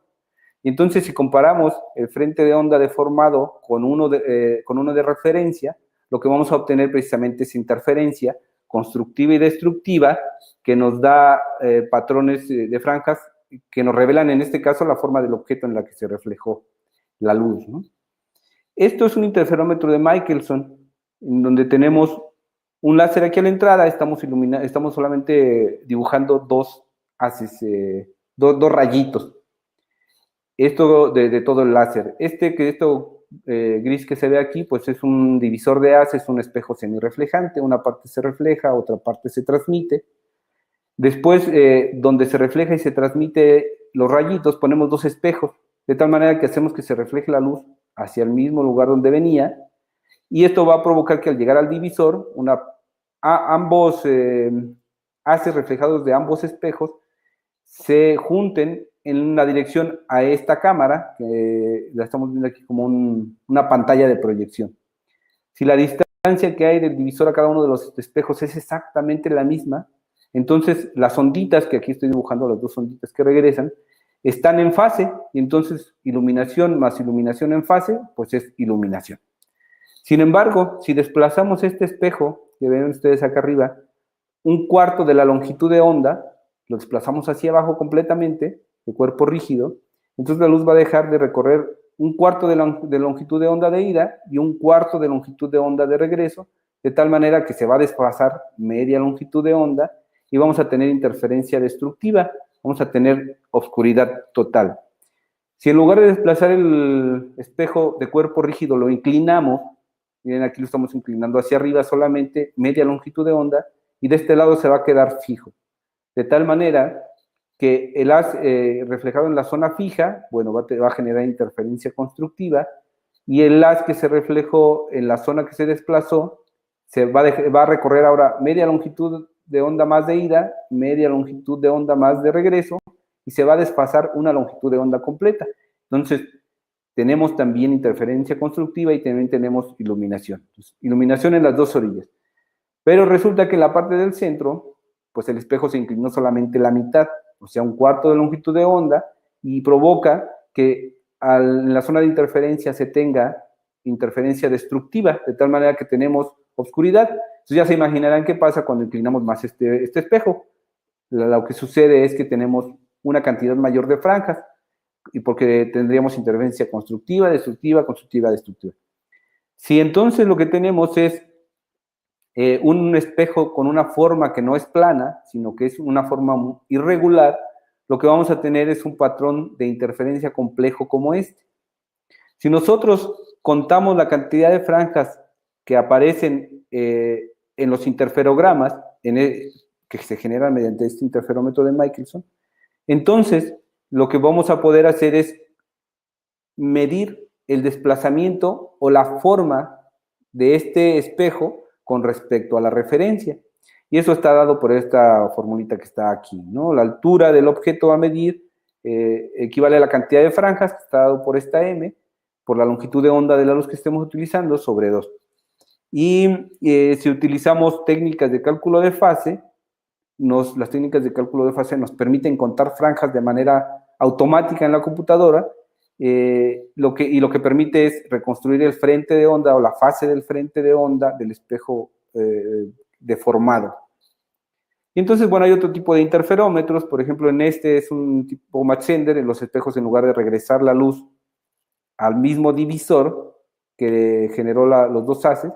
Y entonces, si comparamos el frente de onda deformado con uno de referencia, lo que vamos a obtener precisamente es interferencia constructiva y destructiva, que nos da patrones de franjas que nos revelan, en este caso, la forma del objeto en la que se reflejó la luz, ¿no? Esto es un interferómetro de Michelson, en donde tenemos un láser aquí a la entrada, estamos solamente dibujando dos haces, dos rayitos. Esto de todo el láser. Esto gris que se ve aquí, pues es un divisor de haces, un espejo semirreflejante, una parte se refleja, otra parte se transmite. Después, donde se refleja y se transmite los rayitos, ponemos dos espejos, de tal manera que hacemos que se refleje la luz hacia el mismo lugar donde venía, y esto va a provocar que al llegar al divisor, ambos haces reflejados de ambos espejos se junten en la dirección a esta cámara, que la estamos viendo aquí como una pantalla de proyección. Si la distancia que hay del divisor a cada uno de los espejos es exactamente la misma, entonces las onditas, que aquí estoy dibujando las dos onditas que regresan, están en fase, y entonces iluminación más iluminación en fase, pues es iluminación. Sin embargo, si desplazamos este espejo, que ven ustedes acá arriba, un cuarto de la longitud de onda, lo desplazamos hacia abajo completamente, de cuerpo rígido, entonces la luz va a dejar de recorrer un cuarto de longitud de onda de ida y un cuarto de longitud de onda de regreso, de tal manera que se va a desplazar media longitud de onda y vamos a tener interferencia destructiva, vamos a tener oscuridad total. Si en lugar de desplazar el espejo de cuerpo rígido lo inclinamos, miren, aquí lo estamos inclinando hacia arriba solamente, media longitud de onda, y de este lado se va a quedar fijo. De tal manera que el haz reflejado en la zona fija, bueno, va a generar interferencia constructiva, y el haz que se reflejó en la zona que se desplazó va a recorrer ahora media longitud de onda más de ida, media longitud de onda más de regreso, y se va a desfasar una longitud de onda completa. Entonces, tenemos también interferencia constructiva y también tenemos iluminación. Entonces, iluminación en las dos orillas. Pero resulta que en la parte del centro, pues el espejo se inclinó solamente la mitad, o sea, un cuarto de longitud de onda, y provoca que en la zona de interferencia se tenga interferencia destructiva, de tal manera que tenemos oscuridad. Entonces ya se imaginarán qué pasa cuando inclinamos más este espejo. Lo que sucede es que tenemos una cantidad mayor de franjas, y porque tendríamos interferencia constructiva, destructiva, constructiva, destructiva. Si entonces lo que tenemos es un espejo con una forma que no es plana, sino que es una forma irregular, lo que vamos a tener es un patrón de interferencia complejo como este. Si nosotros contamos la cantidad de franjas que aparecen en los interferogramas, que se generan mediante este interferómetro de Michelson, entonces lo que vamos a poder hacer es medir el desplazamiento o la forma de este espejo con respecto a la referencia. Y eso está dado por esta formulita que está aquí, ¿no? La altura del objeto a medir equivale a la cantidad de franjas, que está dado por esta m, por la longitud de onda de la luz que estemos utilizando, sobre 2. Y si utilizamos técnicas de cálculo de fase, las técnicas de cálculo de fase nos permiten contar franjas de manera automática en la computadora, lo que permite es reconstruir el frente de onda o la fase del frente de onda del espejo deformado. Y entonces, bueno, hay otro tipo de interferómetros, por ejemplo, en este es un tipo Mach-Zehnder, en los espejos, en lugar de regresar la luz al mismo divisor que generó los dos haces,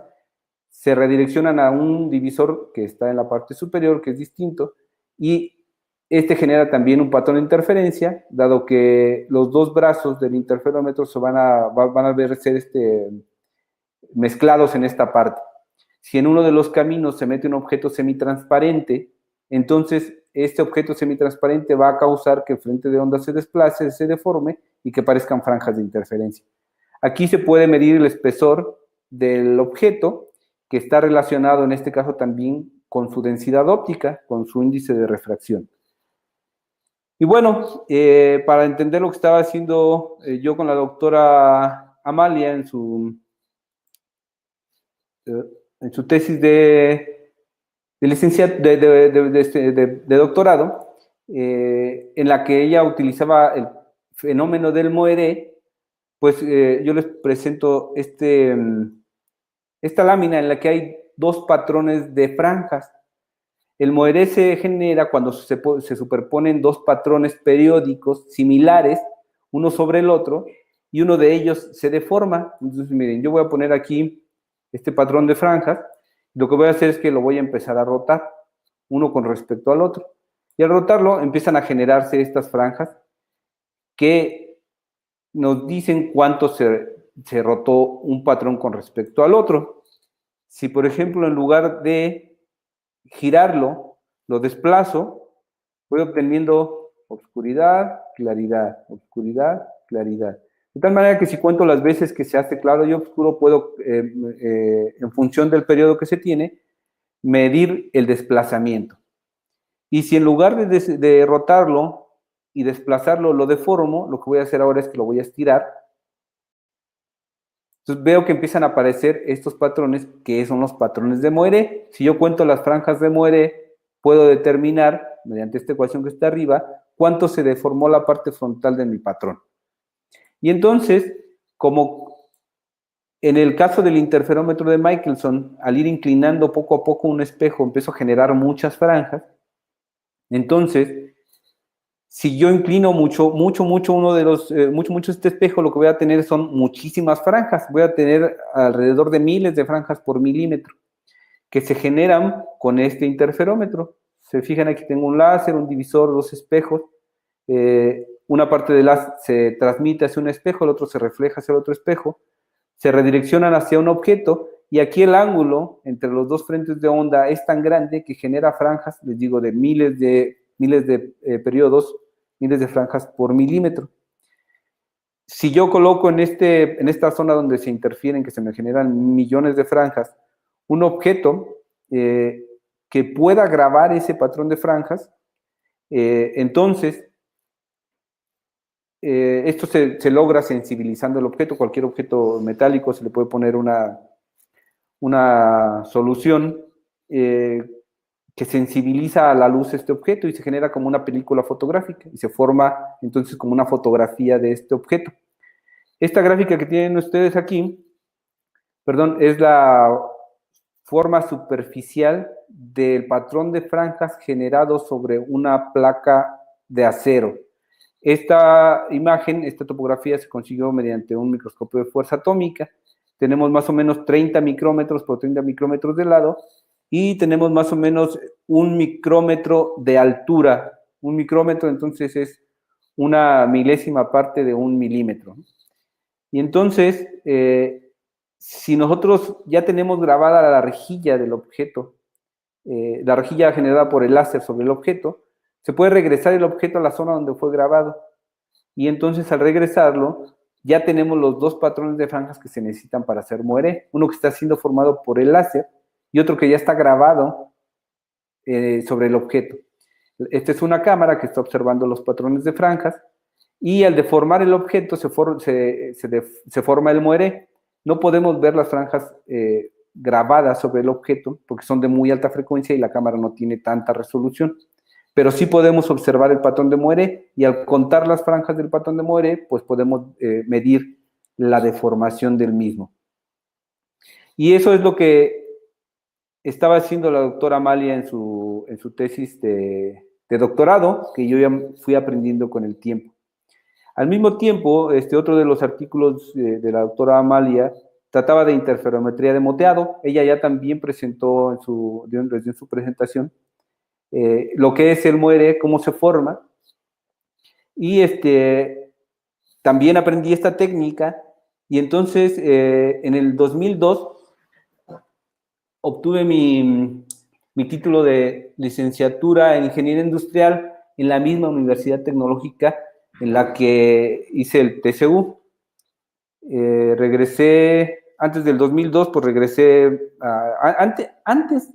se redireccionan a un divisor que está en la parte superior, que es distinto, y este genera también un patrón de interferencia, dado que los dos brazos del interferómetro van a verse mezclados en esta parte. Si en uno de los caminos se mete un objeto semitransparente, entonces este objeto semitransparente va a causar que el frente de onda se desplace, se deforme y que parezcan franjas de interferencia. Aquí se puede medir el espesor del objeto, que está relacionado en este caso también con su densidad óptica, con su índice de refracción. Y bueno, para entender lo que estaba haciendo yo con la doctora Amalia en su tesis de doctorado, en la que ella utilizaba el fenómeno del moiré, pues yo les presento esta lámina en la que hay dos patrones de franjas. El moiré se genera cuando se superponen dos patrones periódicos similares, uno sobre el otro, y uno de ellos se deforma. Entonces, miren, yo voy a poner aquí este patrón de franjas. Lo que voy a hacer es que lo voy a empezar a rotar, uno con respecto al otro. Y al rotarlo, empiezan a generarse estas franjas que nos dicen cuánto se rotó un patrón con respecto al otro. Si, por ejemplo, en lugar de girarlo, lo desplazo, voy obteniendo oscuridad, claridad, oscuridad, claridad. De tal manera que si cuento las veces que se hace claro y oscuro, puedo, en función del periodo que se tiene, medir el desplazamiento. Y si en lugar de rotarlo y desplazarlo, lo deformo, lo que voy a hacer ahora es que lo voy a estirar. Entonces veo que empiezan a aparecer estos patrones, que son los patrones de moiré. Si yo cuento las franjas de moiré, puedo determinar, mediante esta ecuación que está arriba, cuánto se deformó la parte frontal de mi patrón. Y entonces, como en el caso del interferómetro de Michelson, al ir inclinando poco a poco un espejo, empiezo a generar muchas franjas. Entonces, si yo inclino mucho este espejo, lo que voy a tener son muchísimas franjas. Voy a tener alrededor de miles de franjas por milímetro que se generan con este interferómetro. Se fijan, aquí tengo un láser, un divisor, dos espejos. Una parte del láser se transmite hacia un espejo, el otro se refleja hacia el otro espejo. Se redireccionan hacia un objeto y aquí el ángulo entre los dos frentes de onda es tan grande que genera franjas, les digo, de miles de miles de periodos, miles de franjas por milímetro. Si yo coloco en esta zona donde se interfieren, que se me generan millones de franjas, un objeto que pueda grabar ese patrón de franjas, entonces esto se logra sensibilizando el objeto. Cualquier objeto metálico se le puede poner una solución que sensibiliza a la luz este objeto y se genera como una película fotográfica y se forma entonces como una fotografía de este objeto. Esta gráfica que tienen ustedes aquí, perdón, es la forma superficial del patrón de franjas generado sobre una placa de acero. Esta imagen, esta topografía se consiguió mediante un microscopio de fuerza atómica. Tenemos más o menos 30 micrómetros por 30 micrómetros de lado y tenemos más o menos 1 micrómetro de altura. 1 micrómetro entonces es una milésima parte de 1 milímetro. Y entonces, si nosotros ya tenemos grabada la rejilla del objeto, la rejilla generada por el láser sobre el objeto, se puede regresar el objeto a la zona donde fue grabado. Y entonces al regresarlo, ya tenemos los dos patrones de franjas que se necesitan para hacer moiré. Uno que está siendo formado por el láser y otro que ya está grabado sobre el objeto. Esta es una cámara que está observando los patrones de franjas y al deformar el objeto se forma el moiré. No podemos ver las franjas grabadas sobre el objeto porque son de muy alta frecuencia y la cámara no tiene tanta resolución. Pero sí podemos observar el patrón de moiré y al contar las franjas del patrón de moiré, pues podemos medir la deformación del mismo. Y eso es lo que estaba haciendo la doctora Amalia en su tesis de doctorado, que yo ya fui aprendiendo con el tiempo. Al mismo tiempo, otro de los artículos de la doctora Amalia trataba de interferometría de moteado. Ella ya también presentó desde su presentación lo que es el moiré, cómo se forma. Y también aprendí esta técnica y entonces en el 2002 obtuve mi título de licenciatura en Ingeniería Industrial en la misma Universidad Tecnológica en la que hice el TCU. Regresé, antes del 2002, pues regresé, antes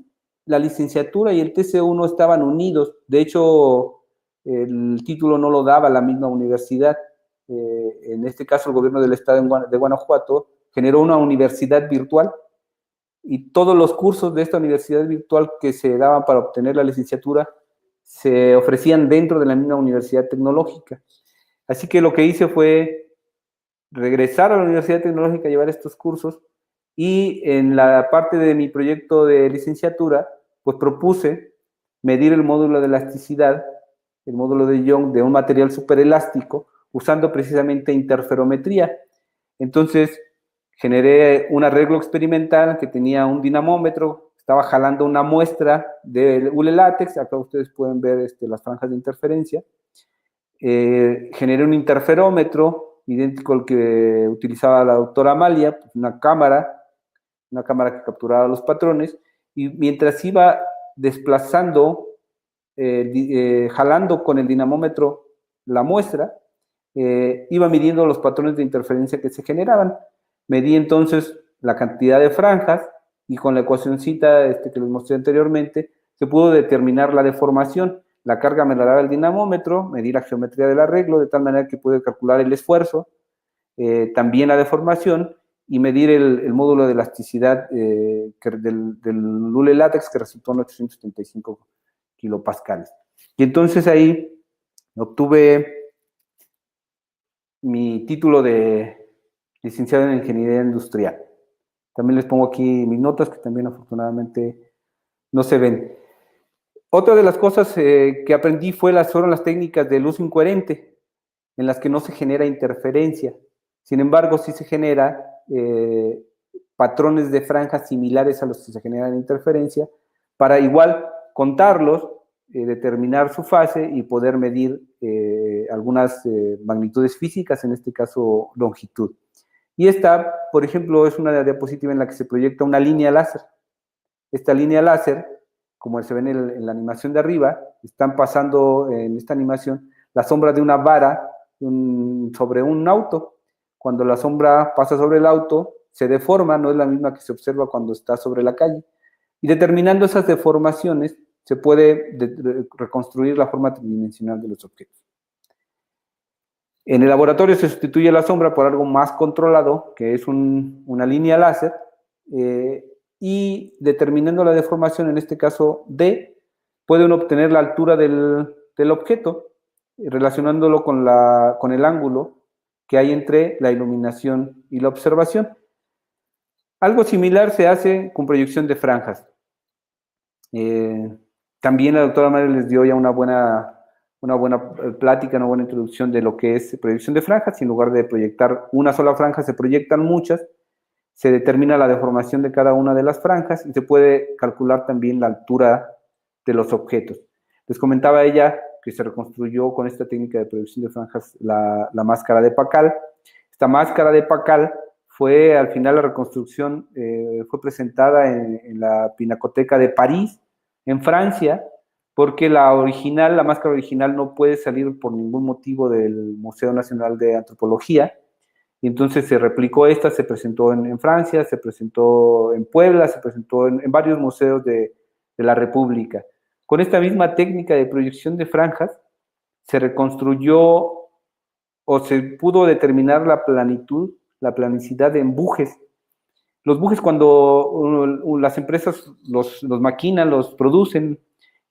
la licenciatura y el TCU no estaban unidos. De hecho, el título no lo daba la misma universidad. En este caso, el gobierno del estado de Guanajuato generó una universidad virtual y todos los cursos de esta universidad virtual que se daban para obtener la licenciatura se ofrecían dentro de la misma universidad tecnológica. Así que lo que hice fue regresar a la universidad tecnológica a llevar estos cursos y en la parte de mi proyecto de licenciatura, pues propuse medir el módulo de elasticidad, el módulo de Young de un material superelástico, usando precisamente interferometría. Entonces, generé un arreglo experimental que tenía un dinamómetro, estaba jalando una muestra de hule látex, acá ustedes pueden ver las franjas de interferencia. Generé un interferómetro, idéntico al que utilizaba la doctora Amalia, una cámara que capturaba los patrones, y mientras iba desplazando, jalando con el dinamómetro la muestra, iba midiendo los patrones de interferencia que se generaban. Medí entonces la cantidad de franjas y con la ecuacioncita que les mostré anteriormente, se pudo determinar la deformación. La carga me la daba el dinamómetro, medí la geometría del arreglo, de tal manera que pude calcular el esfuerzo, también la deformación, y medir el módulo de elasticidad del hule látex, que resultó en 875 kilopascales. Y entonces ahí obtuve mi título de licenciado en Ingeniería Industrial. También les pongo aquí mis notas, que también afortunadamente no se ven. Otra de las cosas que aprendí fueron las técnicas de luz incoherente, en las que no se genera interferencia. Sin embargo, sí se genera patrones de franjas similares a los que se generan interferencia, para igual contarlos, determinar su fase y poder medir algunas magnitudes físicas, en este caso longitud. Y esta, por ejemplo, es una diapositiva en la que se proyecta una línea láser. Esta línea láser como se ve en la animación de arriba, están pasando en esta animación la sombra de una vara sobre un auto. Cuando la sombra pasa sobre el auto, se deforma, no es la misma que se observa cuando está sobre la calle. Y determinando esas deformaciones, se puede reconstruir la forma tridimensional de los objetos. En el laboratorio se sustituye la sombra por algo más controlado, que es una línea láser, y determinando la deformación, en este caso D, pueden obtener la altura del objeto, relacionándolo con el ángulo que hay entre la iluminación y la observación. Algo similar se hace con proyección de franjas. También la doctora María les dio ya una buena plática, una buena introducción de lo que es proyección de franjas. En lugar de proyectar una sola franja, se proyectan muchas, se determina la deformación de cada una de las franjas y se puede calcular también la altura de los objetos. Les comentaba ella que se reconstruyó con esta técnica de proyección de franjas la máscara de Pacal. Esta máscara de Pacal fue, al final, la reconstrucción fue presentada en la Pinacoteca de París, en Francia, porque la máscara original no puede salir por ningún motivo del Museo Nacional de Antropología, y entonces se replicó esta, se presentó en Francia, se presentó en Puebla, se presentó en varios museos de la República. Con esta misma técnica de proyección de franjas, se reconstruyó o se pudo determinar la planicidad de embujes. Los bujes, cuando las empresas los maquinan, los producen,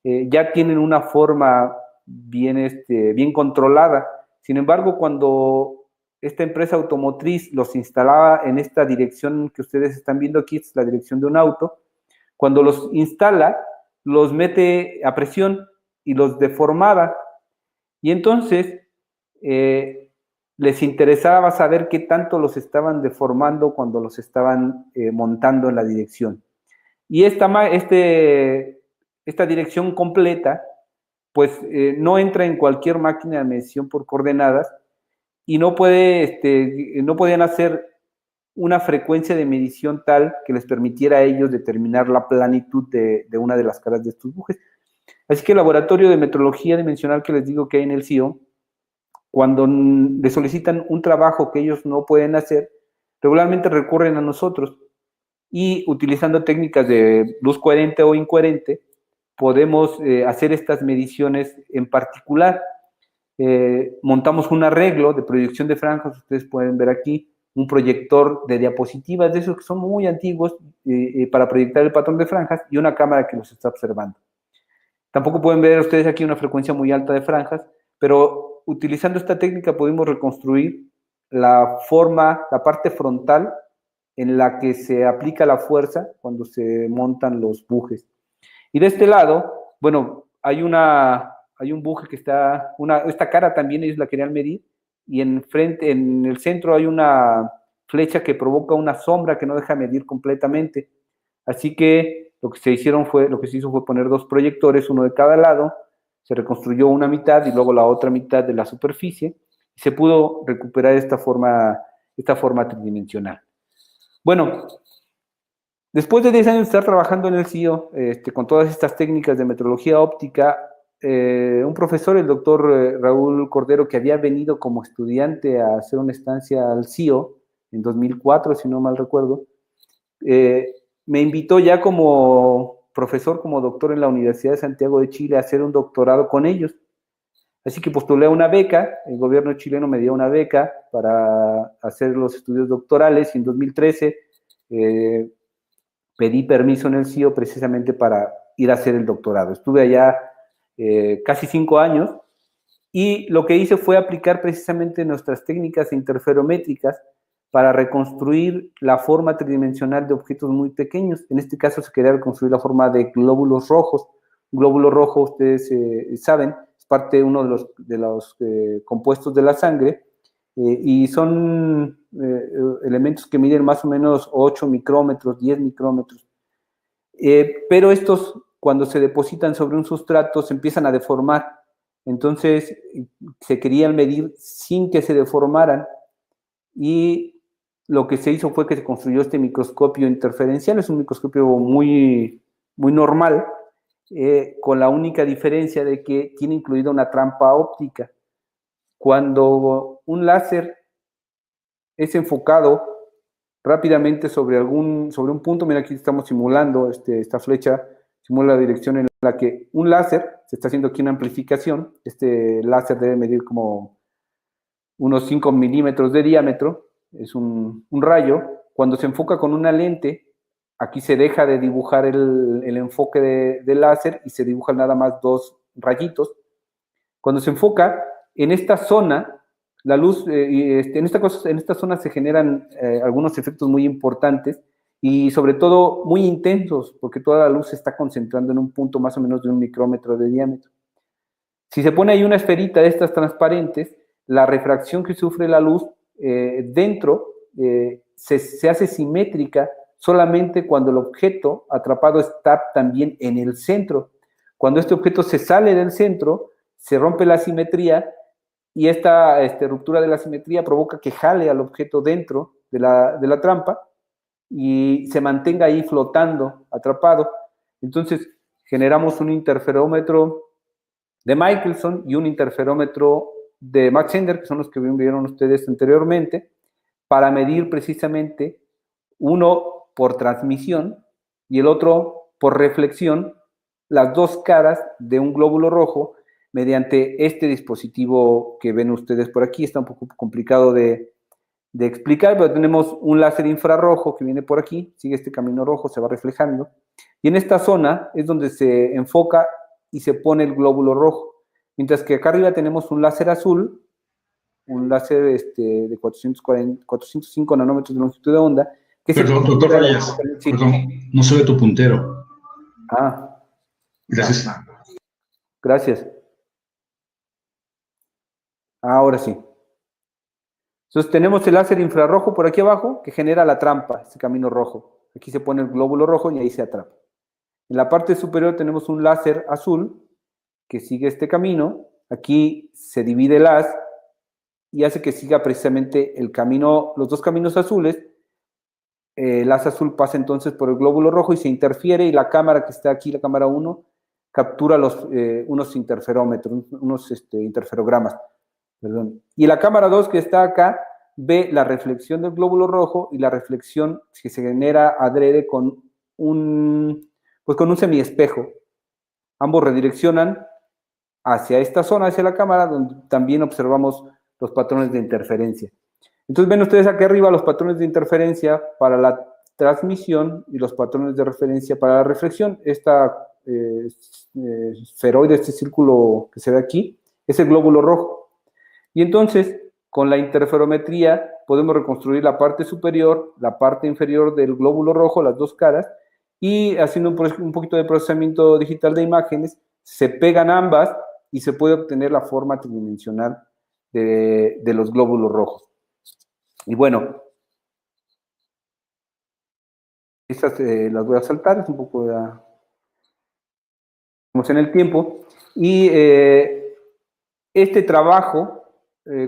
ya tienen una forma bien controlada. Sin embargo, cuando esta empresa automotriz los instalaba en esta dirección que ustedes están viendo aquí, es la dirección de un auto, cuando los instala, los mete a presión y los deformaba. Y entonces les interesaba saber qué tanto los estaban deformando cuando los estaban montando en la dirección. Y esta dirección completa, pues no entra en cualquier máquina de medición por coordenadas y no podían hacer una frecuencia de medición tal que les permitiera a ellos determinar la planitud de una de las caras de estos bujes. Así que el laboratorio de metrología dimensional que les digo que hay en el CIO, cuando le solicitan un trabajo que ellos no pueden hacer, regularmente recurren a nosotros y, utilizando técnicas de luz coherente o incoherente, podemos hacer estas mediciones en particular. Montamos un arreglo de proyección de franjas, ustedes pueden ver aquí un proyector de diapositivas, de esos que son muy antiguos, para proyectar el patrón de franjas, y una cámara que los está observando. Tampoco pueden ver ustedes aquí una frecuencia muy alta de franjas, pero utilizando esta técnica podemos reconstruir la parte frontal en la que se aplica la fuerza cuando se montan los bujes. Y de este lado, bueno, hay un buje que esta cara también ellos la querían medir, y en el centro hay una flecha que provoca una sombra que no deja medir completamente. Así que lo que se hizo fue poner dos proyectores, uno de cada lado, se reconstruyó una mitad y luego la otra mitad de la superficie, y se pudo recuperar esta forma tridimensional. Bueno, después de 10 años de estar trabajando en el CIO, con todas estas técnicas de metrología óptica, un profesor, el doctor Raúl Cordero, que había venido como estudiante a hacer una estancia al CIO en 2004, si no mal recuerdo, me invitó ya como profesor, como doctor en la Universidad de Santiago de Chile, a hacer un doctorado con ellos. Así que postulé a una beca, el gobierno chileno me dio una beca para hacer los estudios doctorales, y en 2013 pedí permiso en el CIO precisamente para ir a hacer el doctorado. Estuve allá casi 5 años, y lo que hice fue aplicar precisamente nuestras técnicas interferométricas para reconstruir la forma tridimensional de objetos muy pequeños. En este caso se quería reconstruir la forma de glóbulos rojos. Un glóbulo rojo, ustedes saben, es parte de uno de los compuestos de la sangre, y son elementos que miden más o menos 8 micrómetros, 10 micrómetros. Pero estos, cuando se depositan sobre un sustrato, se empiezan a deformar. Entonces, se querían medir sin que se deformaran, y lo que se hizo fue que se construyó este microscopio interferencial. Es un microscopio muy, muy normal, con la única diferencia de que tiene incluida una trampa óptica. Cuando un láser es enfocado rápidamente sobre un punto, mira, aquí estamos simulando, esta flecha simula la dirección en la que un láser, se está haciendo aquí una amplificación, este láser debe medir como unos 5 milímetros de diámetro, es un rayo. Cuando se enfoca con una lente, aquí se deja de dibujar el enfoque del láser y se dibujan nada más 2 rayitos. Cuando se enfoca en esta zona, la luz, en esta zona se generan algunos efectos muy importantes y sobre todo muy intensos, porque toda la luz se está concentrando en un punto más o menos de 1 micrómetro de diámetro. Si se pone ahí una esferita de estas transparentes, la refracción que sufre la luz dentro se hace simétrica solamente cuando el objeto atrapado está también en el centro. Cuando este objeto se sale del centro, se rompe la simetría y esta ruptura de la simetría provoca que jale al objeto dentro de la trampa y se mantenga ahí flotando, atrapado. Entonces, generamos un interferómetro de Michelson y un interferómetro de Mach Zehnder, que son los que vieron ustedes anteriormente, para medir precisamente uno por transmisión y el otro por reflexión, las 2 caras de un glóbulo rojo mediante este dispositivo que ven ustedes por aquí. Está un poco complicado de explicar, pero tenemos un láser infrarrojo que viene por aquí, sigue este camino rojo, se va reflejando, y en esta zona es donde se enfoca y se pone el glóbulo rojo, mientras que acá arriba tenemos un láser azul, un láser de 405 nanómetros de longitud de onda. Perdón, doctor Reyes, sí. Perdón, no se ve tu puntero. Ah. Gracias. Gracias. Ahora sí. Entonces tenemos el láser infrarrojo por aquí abajo que genera la trampa, ese camino rojo. Aquí se pone el glóbulo rojo y ahí se atrapa. En la parte superior tenemos un láser azul que sigue este camino. Aquí se divide el haz y hace que siga precisamente el camino, los 2 caminos azules. El haz azul pasa entonces por el glóbulo rojo y se interfiere, y la cámara que está aquí, la cámara 1, captura unos interferómetros, unos interferogramas. Perdón. Y la cámara 2 que está acá ve la reflexión del glóbulo rojo y la reflexión que se genera adrede con un semiespejo. Ambos redireccionan hacia esta zona, hacia la cámara, donde también observamos los patrones de interferencia. Entonces ven ustedes aquí arriba los patrones de interferencia para la transmisión y los patrones de referencia para la reflexión. Esta esferoide, este círculo que se ve aquí, es el glóbulo rojo. Y entonces, con la interferometría, podemos reconstruir la parte superior, la parte inferior del glóbulo rojo, las 2 caras, y haciendo un poquito de procesamiento digital de imágenes, se pegan ambas y se puede obtener la forma tridimensional de los glóbulos rojos. Y bueno, estas las voy a saltar, es un poco estamos en el tiempo. Y este trabajo,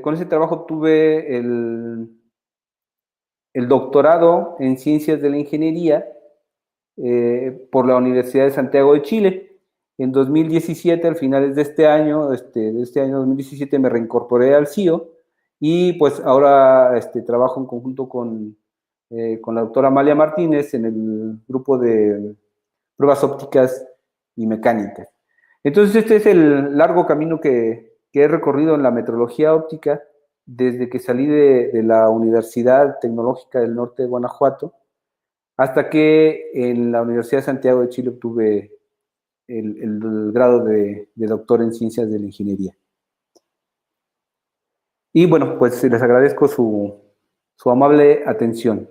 con ese trabajo tuve el doctorado en Ciencias de la Ingeniería por la Universidad de Santiago de Chile. En 2017, al finales de este año 2017, me reincorporé al CIO y pues ahora trabajo en conjunto con la doctora Amalia Martínez en el grupo de pruebas ópticas y mecánicas. Entonces este es el largo camino que he recorrido en la metrología óptica desde que salí de la Universidad Tecnológica del Norte de Guanajuato hasta que en la Universidad de Santiago de Chile obtuve el grado de doctor en Ciencias de la Ingeniería. Y bueno, pues les agradezco su amable atención.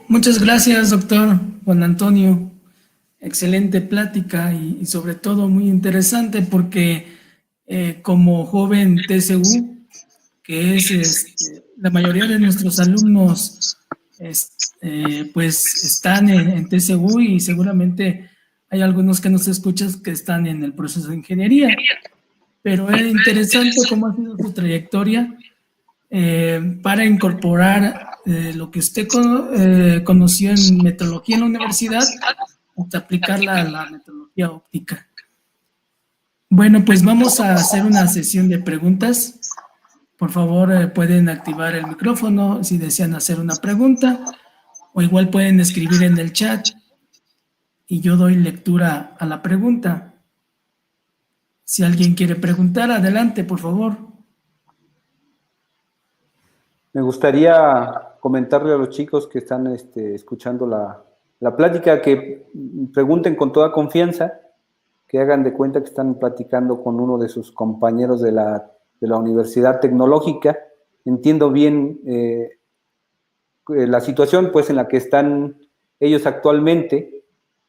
Muchas gracias, doctor Juan Antonio. Excelente plática y sobre todo muy interesante porque como joven TCU, que es la mayoría de nuestros alumnos pues están en TCU y seguramente hay algunos que nos escuchan que están en el proceso de ingeniería, pero es interesante cómo ha sido su trayectoria para incorporar lo que usted conoció en metrología en la universidad hasta aplicarla a la metodología óptica. Bueno, pues vamos a hacer una sesión de preguntas. Por favor, pueden activar el micrófono si desean hacer una pregunta, o igual pueden escribir en el chat y yo doy lectura a la pregunta. Si alguien quiere preguntar, adelante, por favor. Me gustaría comentarle a los chicos que están escuchando la plática que pregunten con toda confianza, que hagan de cuenta que están platicando con uno de sus compañeros de la Universidad Tecnológica. Entiendo bien la situación pues en la que están ellos actualmente,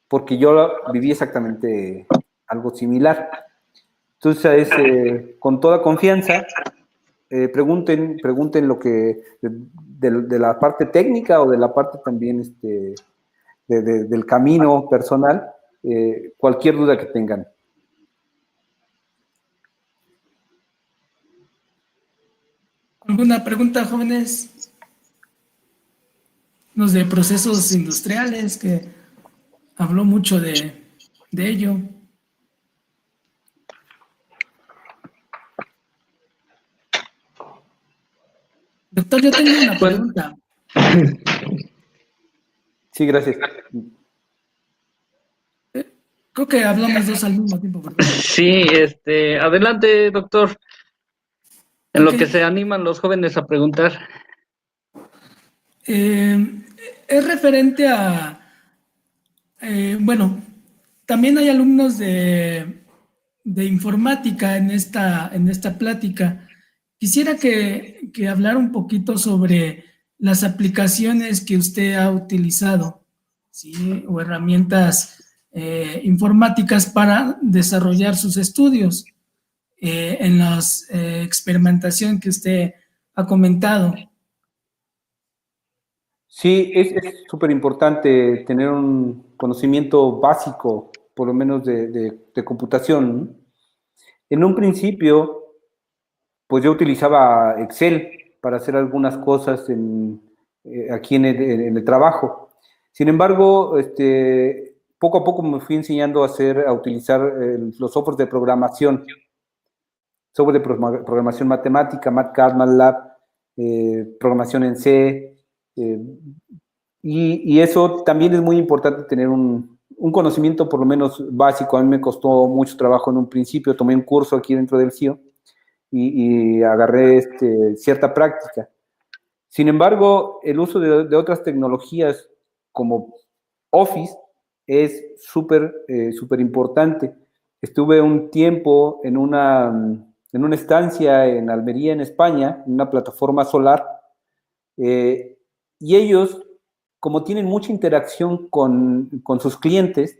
porque yo viví exactamente algo similar. Entonces, con toda confianza, pregunten lo que de la parte técnica o de la parte también del camino personal, cualquier duda que tengan. ¿Alguna pregunta, jóvenes? Los de procesos industriales, que habló mucho de ello. Doctor, yo tengo una pregunta. Sí, gracias. Creo que hablamos dos al mismo tiempo, ¿verdad? Sí, adelante, doctor. En Ok. lo que se animan los jóvenes a preguntar. Es referente a, bueno, también hay alumnos de informática en esta plática. Quisiera que hablara un poquito sobre las aplicaciones que usted ha utilizado, ¿sí? O herramientas informáticas para desarrollar sus estudios en la experimentación que usted ha comentado. Sí, es súper importante tener un conocimiento básico, por lo menos de computación, ¿no? En un principio, pues yo utilizaba Excel para hacer algunas cosas aquí en el trabajo. Sin embargo, poco a poco me fui enseñando a utilizar los softwares de programación, software de programación matemática, MATLAB, MATLAB, programación en C, y eso también es muy importante tener un conocimiento por lo menos básico. A mí me costó mucho trabajo en un principio, tomé un curso aquí dentro del CIO y agarré cierta práctica. Sin embargo, el uso de otras tecnologías como Office es súper importante. Estuve un tiempo en una estancia en Almería, en España, en una plataforma solar, y ellos, como tienen mucha interacción con sus clientes,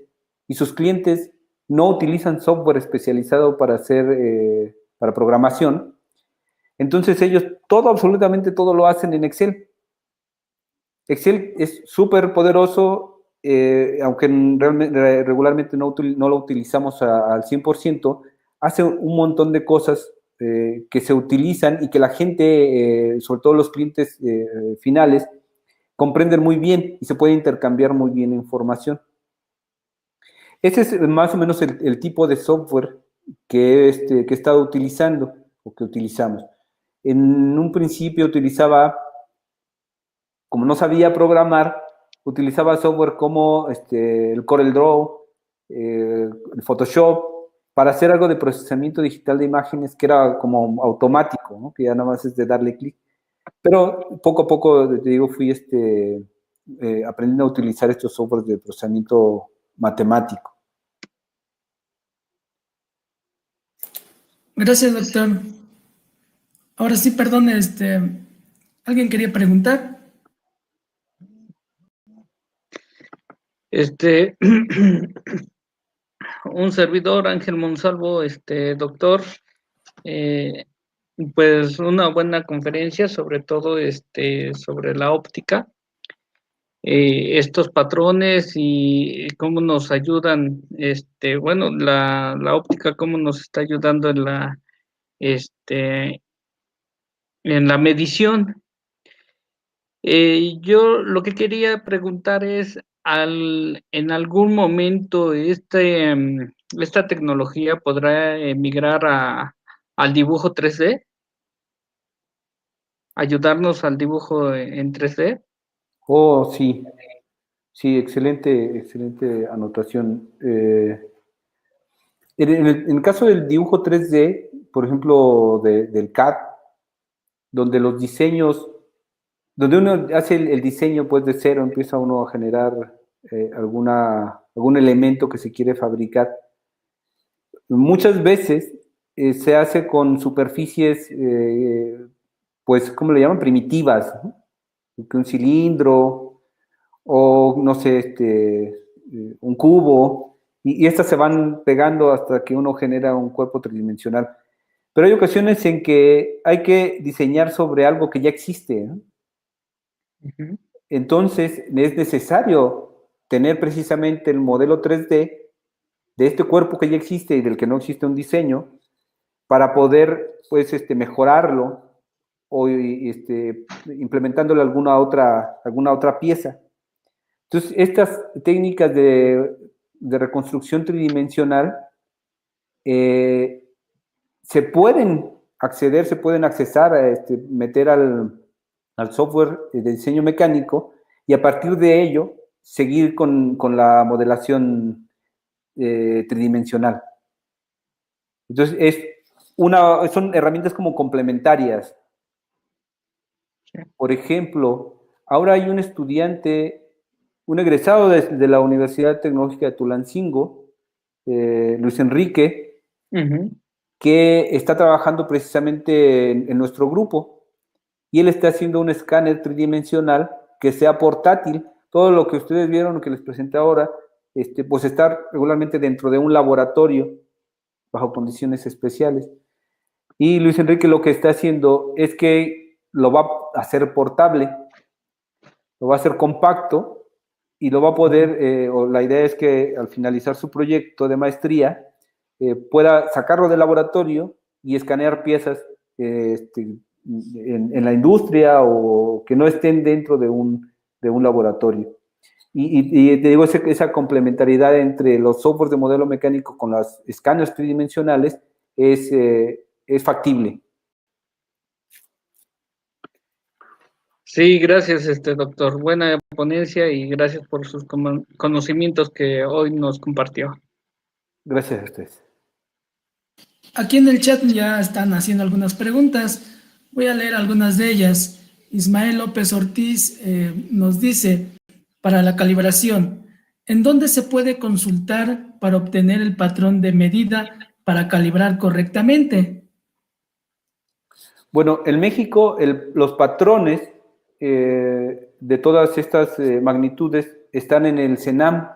y sus clientes no utilizan software especializado para hacer, para programación, entonces ellos absolutamente todo lo hacen en Excel. Excel es súper poderoso, aunque regularmente no lo utilizamos al 100%, hace un montón de cosas que se utilizan y que la gente, sobre todo los clientes finales, comprenden muy bien y se puede intercambiar muy bien información. Ese es más o menos el tipo de software que he estado utilizando o que utilizamos. En un principio utilizaba, como no sabía programar, utilizaba software como el CorelDRAW, el Photoshop, para hacer algo de procesamiento digital de imágenes que era como automático, ¿no? Que ya nada más es de darle clic. Pero poco a poco, te digo, fui aprendiendo a utilizar estos softwares de procesamiento matemático. Gracias, doctor. Ahora sí, perdón, ¿alguien quería preguntar? Un servidor, Ángel Monsalvo, doctor, pues una buena conferencia, sobre todo sobre la óptica, estos patrones y cómo nos ayudan, bueno, la óptica, cómo nos está ayudando en la medición. Yo lo que quería preguntar es, en algún momento esta tecnología podrá migrar al dibujo 3D, ayudarnos al dibujo en 3D. Oh, sí, sí, excelente anotación. En el caso del dibujo 3D, por ejemplo, del CAD, donde los diseños, donde uno hace el diseño pues de cero, empieza uno a generar algún elemento que se quiere fabricar. Muchas veces se hace con superficies, pues, ¿cómo le llaman? Primitivas, ¿no? Que un cilindro o, no sé, un cubo, y estas se van pegando hasta que uno genera un cuerpo tridimensional. Pero hay ocasiones en que hay que diseñar sobre algo que ya existe, ¿no? Ujú. Entonces es necesario tener precisamente el modelo 3D de este cuerpo que ya existe y del que no existe un diseño para poder, pues, mejorarlo o implementándole alguna otra pieza. Entonces, estas técnicas de reconstrucción tridimensional se pueden acceder, se pueden accesar a meter al software de diseño mecánico y a partir de ello seguir con la modelación tridimensional. Entonces, son herramientas como complementarias. Por ejemplo, ahora hay un estudiante, un egresado de la Universidad Tecnológica de Tulancingo, Luis Enrique, que está trabajando precisamente en nuestro grupo y él está haciendo un escáner tridimensional que sea portátil. Todo lo que ustedes vieron, que les presenté ahora, pues está regularmente dentro de un laboratorio bajo condiciones especiales. Y Luis Enrique lo que está haciendo es que lo va a hacer portable, lo va a hacer compacto y lo va a poder, o la idea es que al finalizar su proyecto de maestría, pueda sacarlo del laboratorio y escanear piezas en la industria o que no estén dentro de un laboratorio. Y te digo, esa complementariedad entre los softwares de modelo mecánico con los escáneres tridimensionales es factible. Sí, gracias, doctor. Buena ponencia y gracias por sus conocimientos que hoy nos compartió. Gracias a ustedes. Aquí en el chat ya están haciendo algunas preguntas. Voy a leer algunas de ellas. Ismael López Ortiz nos dice, para la calibración, ¿en dónde se puede consultar para obtener el patrón de medida para calibrar correctamente? Bueno, en México los patrones de todas estas magnitudes están en el CENAM,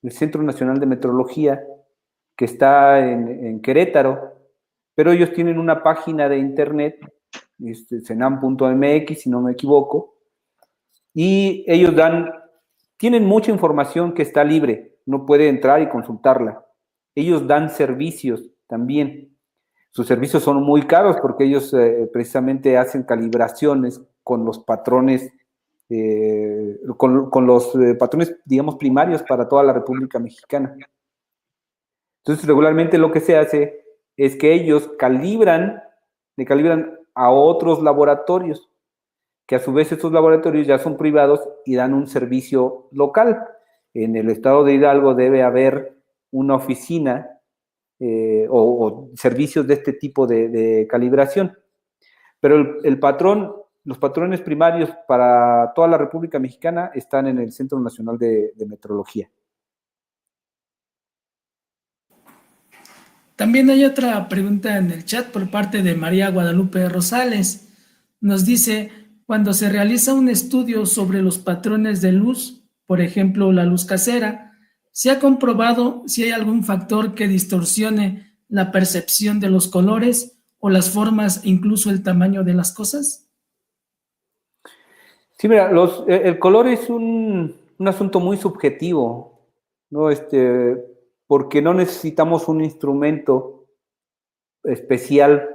el Centro Nacional de Metrología, que está en Querétaro, pero ellos tienen una página de internet, cenam.mx, si no me equivoco, y ellos tienen mucha información que está libre, uno puede entrar y consultarla. Ellos dan servicios también. Sus servicios son muy caros porque ellos precisamente hacen calibraciones con los patrones, con los patrones, digamos, primarios para toda la República Mexicana. Entonces, regularmente lo que se hace es que ellos le calibran a otros laboratorios, que a su vez estos laboratorios ya son privados y dan un servicio local. En el estado de Hidalgo debe haber una oficina o servicios de este tipo de calibración. Pero los patrones primarios para toda la República Mexicana están en el Centro Nacional de Metrología. También hay otra pregunta en el chat por parte de María Guadalupe Rosales. Nos dice, cuando se realiza un estudio sobre los patrones de luz, por ejemplo, la luz casera, ¿se ha comprobado si hay algún factor que distorsione la percepción de los colores o las formas e incluso el tamaño de las cosas? Sí, mira, el color es un asunto muy subjetivo, ¿no? Porque no necesitamos un instrumento especial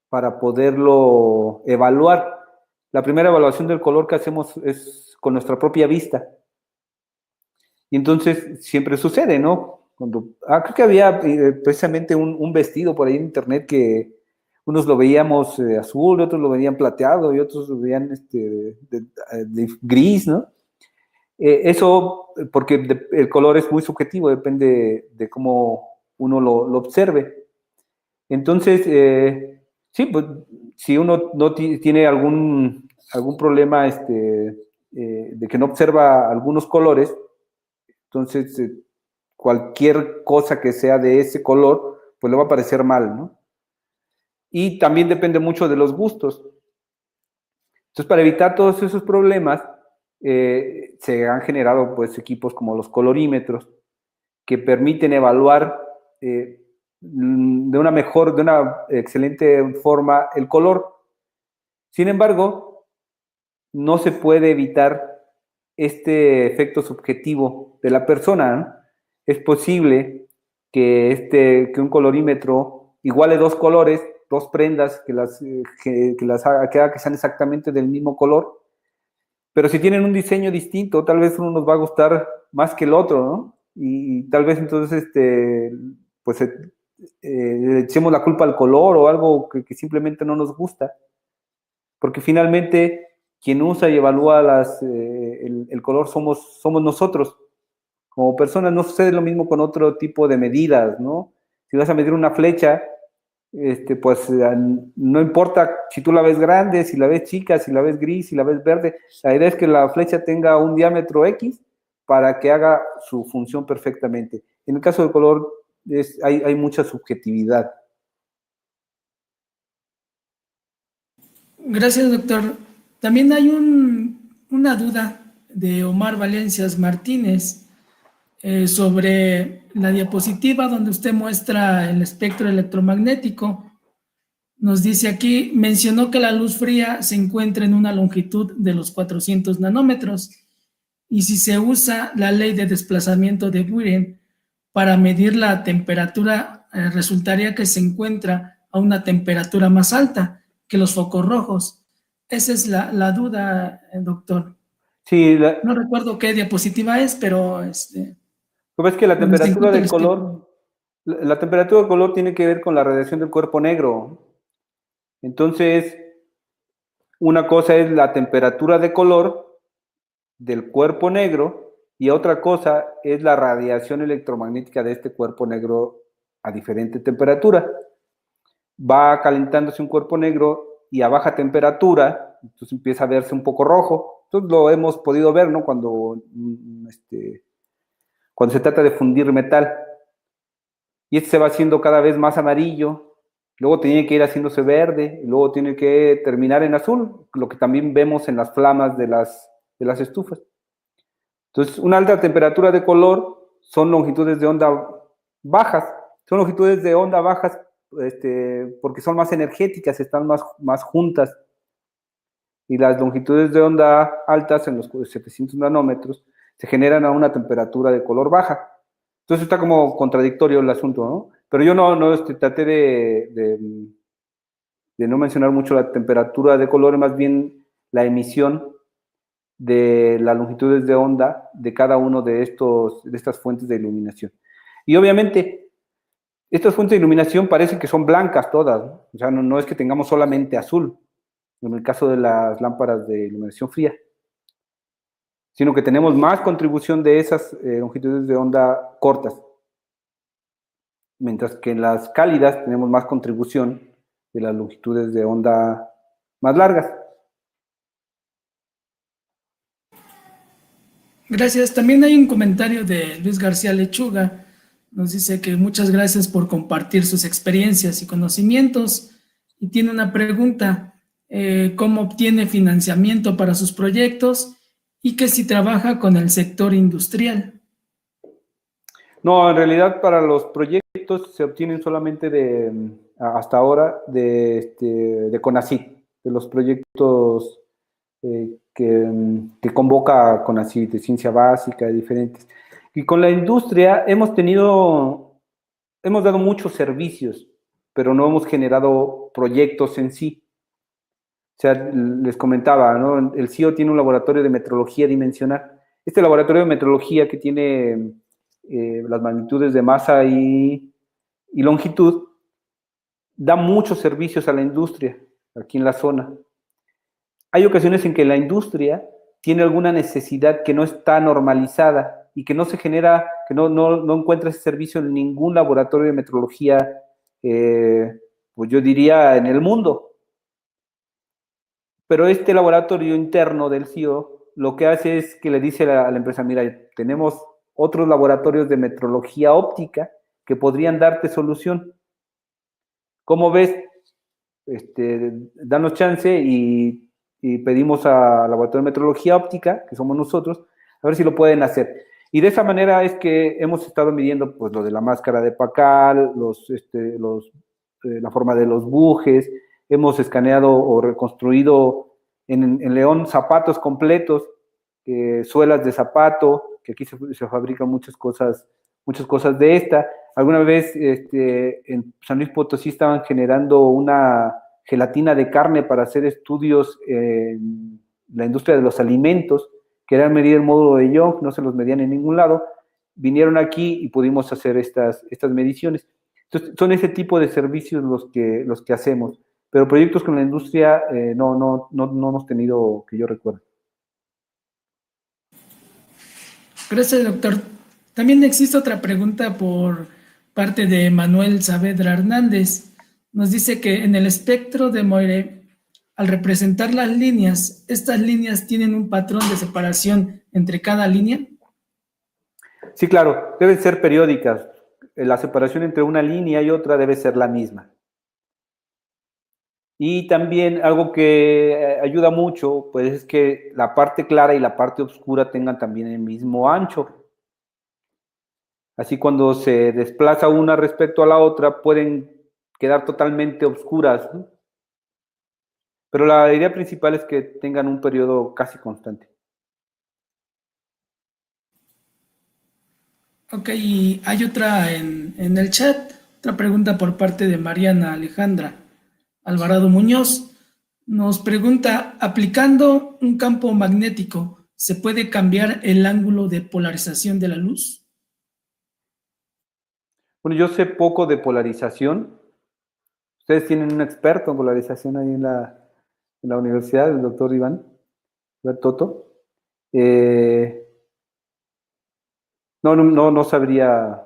para poderlo evaluar. La primera evaluación del color que hacemos es con nuestra propia vista. Y entonces siempre sucede, ¿no? Creo que había precisamente un vestido por ahí en internet que unos lo veíamos azul, otros lo veían plateado y otros lo veían de gris, ¿no? Eso, porque el color es muy subjetivo, depende de cómo uno lo observe. Entonces, sí, pues, si uno no tiene algún problema de que no observa algunos colores, entonces cualquier cosa que sea de ese color, pues le va a parecer mal, ¿no? Y también depende mucho de los gustos. Entonces, para evitar todos esos problemas, se han generado pues equipos como los colorímetros, que permiten evaluar de una excelente forma el color. Sin embargo, no se puede evitar este efecto subjetivo de la persona, ¿no? Es posible que un colorímetro iguale dos colores, dos prendas que sean exactamente del mismo color, pero si tienen un diseño distinto, tal vez uno nos va a gustar más que el otro, ¿no? Y tal vez entonces, pues, le echemos la culpa al color o algo que simplemente no nos gusta, porque finalmente quien usa y evalúa el color somos nosotros. Como personas no sucede lo mismo con otro tipo de medidas, ¿no? Si vas a medir una flecha, pues no importa si tú la ves grande, si la ves chica, si la ves gris, si la ves verde, la idea es que la flecha tenga un diámetro X para que haga su función perfectamente. En el caso del color hay mucha subjetividad. Gracias, doctor. También hay una duda de Omar Valencias Martínez sobre la diapositiva donde usted muestra el espectro electromagnético. Nos dice aquí, mencionó que la luz fría se encuentra en una longitud de los 400 nanómetros y si se usa la ley de desplazamiento de Buren para medir la temperatura, resultaría que se encuentra a una temperatura más alta que los focos rojos. Esa es la duda, doctor. Sí, no recuerdo qué diapositiva es, pero ¿Ves que la temperatura del color, la temperatura del color tiene que ver con la radiación del cuerpo negro? Entonces, una cosa es la temperatura de color del cuerpo negro y otra cosa es la radiación electromagnética de este cuerpo negro a diferente temperatura. Va calentándose un cuerpo negro y a baja temperatura, entonces empieza a verse un poco rojo. Entonces lo hemos podido ver, ¿no? Cuando se trata de fundir metal. Y este se va haciendo cada vez más amarillo, luego tiene que ir haciéndose verde, y luego tiene que terminar en azul, lo que también vemos en las flamas de las estufas. Entonces, una alta temperatura de color son longitudes de onda bajas, porque son más energéticas, están más juntas, y las longitudes de onda altas, en los 700 nanómetros, se generan a una temperatura de color baja. Entonces está como contradictorio el asunto, ¿no? Pero yo traté de no mencionar mucho la temperatura de color, más bien la emisión de las longitudes de onda de cada uno de estas fuentes de iluminación. Y obviamente, estas fuentes de iluminación parecen que son blancas todas, ¿no? O sea, no es que tengamos solamente azul, en el caso de las lámparas de iluminación fría, sino que tenemos más contribución de esas longitudes de onda cortas, mientras que en las cálidas tenemos más contribución de las longitudes de onda más largas. Gracias. También hay un comentario de Luis García Lechuga. Nos dice que muchas gracias por compartir sus experiencias y conocimientos. Y tiene una pregunta, ¿cómo obtiene financiamiento para sus proyectos? Y que si trabaja con el sector industrial. No, en realidad para los proyectos se obtienen solamente hasta ahora de CONACYT, de los proyectos que convoca CONACYT, de ciencia básica, de diferentes. Y con la industria hemos dado muchos servicios, pero no hemos generado proyectos en sí. O sea, les comentaba, ¿no? El CIO tiene un laboratorio de metrología dimensional. Este laboratorio de metrología que tiene las magnitudes de masa y longitud, da muchos servicios a la industria aquí en la zona. Hay ocasiones en que la industria tiene alguna necesidad que no está normalizada y que no se genera, que no encuentra ese servicio en ningún laboratorio de metrología, pues yo diría en el mundo. Pero este laboratorio interno del CIO lo que hace es que le dice a la empresa, mira, tenemos otros laboratorios de metrología óptica que podrían darte solución. ¿Cómo ves? Danos chance y pedimos al laboratorio de metrología óptica, que somos nosotros, a ver si lo pueden hacer. Y de esa manera es que hemos estado midiendo pues lo de la máscara de Pacal, la forma de los bujes, hemos escaneado o reconstruido en León zapatos completos, suelas de zapato, que aquí se fabrican muchas cosas de esta. Alguna vez en San Luis Potosí estaban generando una gelatina de carne para hacer estudios en la industria de los alimentos, que era medir el módulo de Young, no se los medían en ningún lado. Vinieron aquí y pudimos hacer estas mediciones. Entonces, son ese tipo de servicios los que hacemos, pero proyectos con la industria no hemos tenido que yo recuerde. Gracias, doctor. También existe otra pregunta por parte de Manuel Saavedra Hernández. Nos dice que en el espectro de Moire, al representar las líneas, ¿estas líneas tienen un patrón de separación entre cada línea? Sí, claro, deben ser periódicas. La separación entre una línea y otra debe ser la misma. Y también algo que ayuda mucho, pues es que la parte clara y la parte oscura tengan también el mismo ancho. Así cuando se desplaza una respecto a la otra, pueden quedar totalmente oscuras, ¿no? Pero la idea principal es que tengan un periodo casi constante. Ok, y hay otra en el chat, otra pregunta por parte de Mariana Alejandra Alvarado Muñoz. Nos pregunta, aplicando un campo magnético, ¿se puede cambiar el ángulo de polarización de la luz? Bueno, yo sé poco de polarización. Ustedes tienen un experto en polarización ahí en la universidad, el doctor Iván Toto. No sabría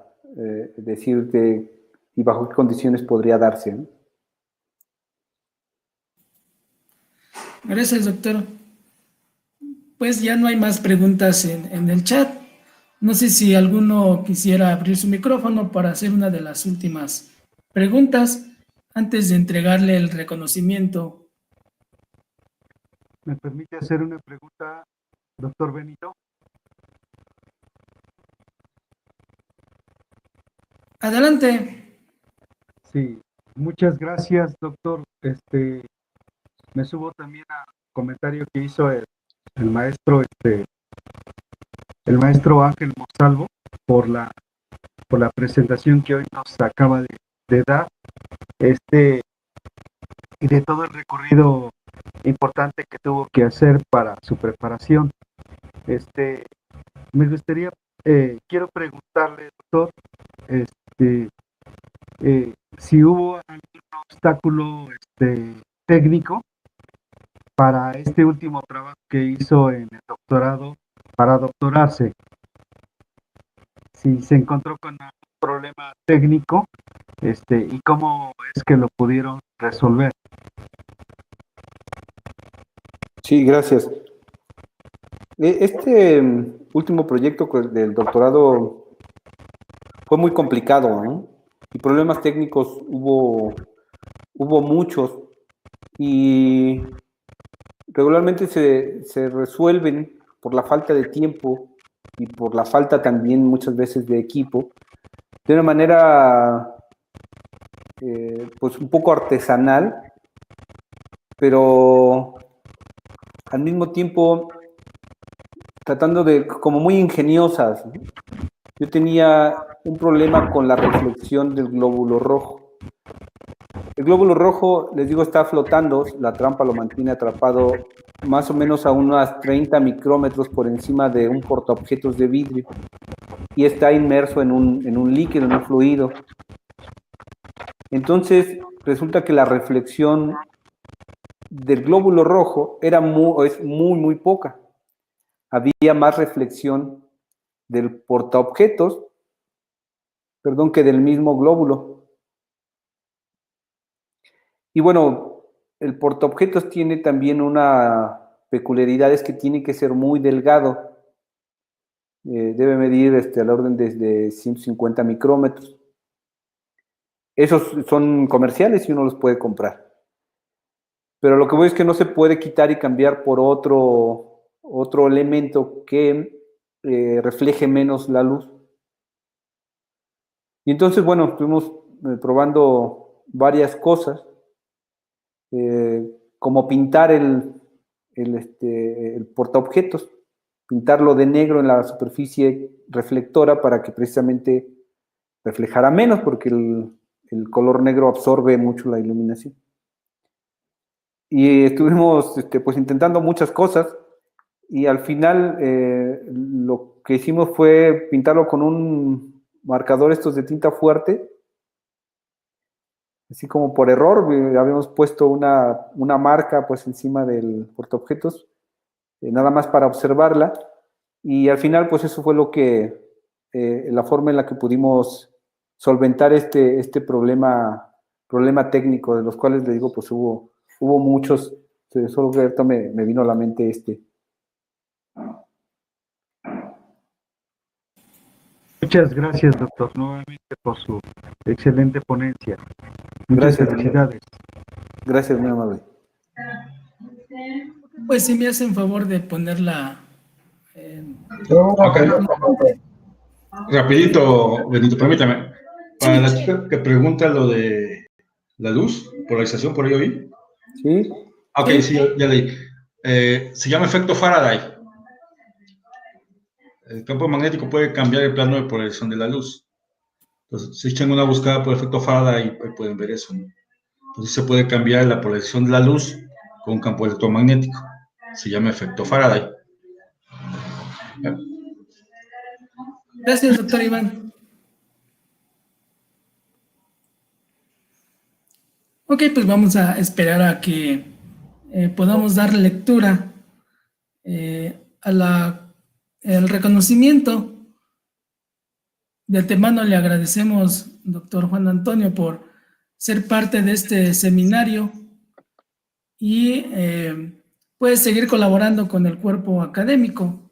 decirte y bajo qué condiciones podría darse, ¿no? Gracias, doctor. Pues ya no hay más preguntas en el chat. No sé si alguno quisiera abrir su micrófono para hacer una de las últimas preguntas antes de entregarle el reconocimiento. ¿Me permite hacer una pregunta, doctor Benito? Adelante. Sí, muchas gracias, doctor. Me subo también al comentario que hizo el maestro, el maestro Ángel Monsalvo por la presentación que hoy nos acaba de dar, y de todo el recorrido importante que tuvo que hacer para su preparación. Me gustaría, quiero preguntarle, doctor, si hubo algún obstáculo técnico para este último trabajo que hizo en el doctorado, para doctorarse. Si se encontró con algún problema técnico, y cómo es que lo pudieron resolver. Sí, gracias. Este último proyecto del doctorado fue muy complicado, ¿no? Y problemas técnicos hubo muchos y regularmente se resuelven por la falta de tiempo y por la falta también muchas veces de equipo, de una manera pues un poco artesanal, pero al mismo tiempo tratando de, como muy ingeniosas, ¿no? Yo tenía un problema con la reflexión del glóbulo rojo. El glóbulo rojo, les digo, está flotando, la trampa lo mantiene atrapado más o menos a unas 30 micrómetros por encima de un portaobjetos de vidrio y está inmerso en un líquido, en un fluido. Entonces, resulta que la reflexión del glóbulo rojo es muy poca. Había más reflexión del portaobjetos, que del mismo glóbulo. Y bueno, el portaobjetos tiene también una peculiaridad, es que tiene que ser muy delgado. Debe medir al orden de 150 micrómetros. Esos son comerciales y uno los puede comprar. Pero lo que voy es que no se puede quitar y cambiar por otro elemento que refleje menos la luz. Y entonces, bueno, estuvimos probando varias cosas, como pintar el portaobjetos, pintarlo de negro en la superficie reflectora para que precisamente reflejara menos, porque el color negro absorbe mucho la iluminación. Y estuvimos pues intentando muchas cosas y al final lo que hicimos fue pintarlo con un marcador estos de tinta fuerte, así como por error. Habíamos puesto una marca pues encima del portaobjetos, nada más para observarla, y al final pues eso fue la forma en la que pudimos solventar este problema técnico, de los cuales le digo pues hubo muchos, solo que ahorita me vino a la mente Muchas gracias, doctor, nuevamente por su excelente ponencia. Muchas Gracias, felicidades. Gracias, muy amable. Pues si me hacen favor de ponerla. Ok. Rapidito, Benito, permítame. Para la chica que pregunta lo de la luz, polarización, por ahí oí. Sí. Ok, sí, ya leí. Se llama efecto Faraday. El campo magnético puede cambiar el plano de polarización de la luz. Entonces, si echan una buscada por efecto Faraday, ahí pueden ver eso, ¿no? Entonces, se puede cambiar la polarización de la luz con un campo electromagnético. Se llama efecto Faraday. Gracias, doctor Iván. Ok, pues vamos a esperar a que podamos dar lectura el reconocimiento. De antemano le agradecemos, doctor Juan Antonio, por ser parte de este seminario y puede seguir colaborando con el cuerpo académico,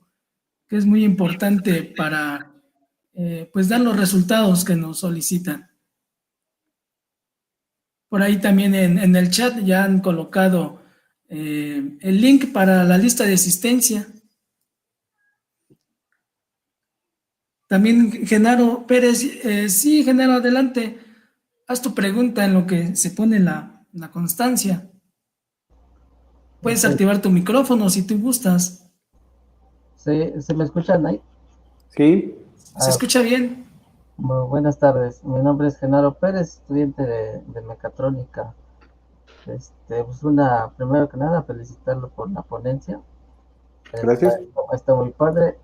que es muy importante para pues dar los resultados que nos solicitan. Por ahí también en el chat ya han colocado el link para la lista de asistencia. También Genaro Pérez, sí, Genaro, adelante, haz tu pregunta en lo que se pone la constancia. Puedes activar tu micrófono si tú gustas. ¿Se me escuchan ahí? Sí. ¿Se escucha bien? Bueno, buenas tardes, mi nombre es Genaro Pérez, estudiante de mecatrónica. Pues primero que nada, felicitarlo por la ponencia. Gracias. Está muy padre.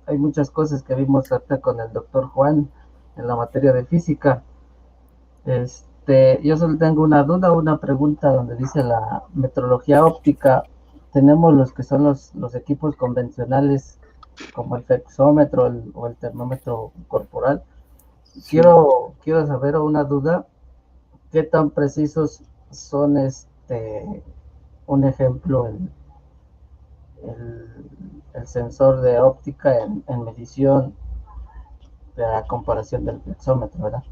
Hay muchas cosas que vimos ahorita con el doctor Juan en la materia de física. Yo solo tengo una duda, una pregunta donde dice la metrología óptica. Tenemos los que son los equipos convencionales como el flexómetro o el termómetro corporal. Quiero saber una duda, ¿qué tan precisos son un ejemplo, el sensor de óptica en medición de la comparación del flexómetro, ¿verdad?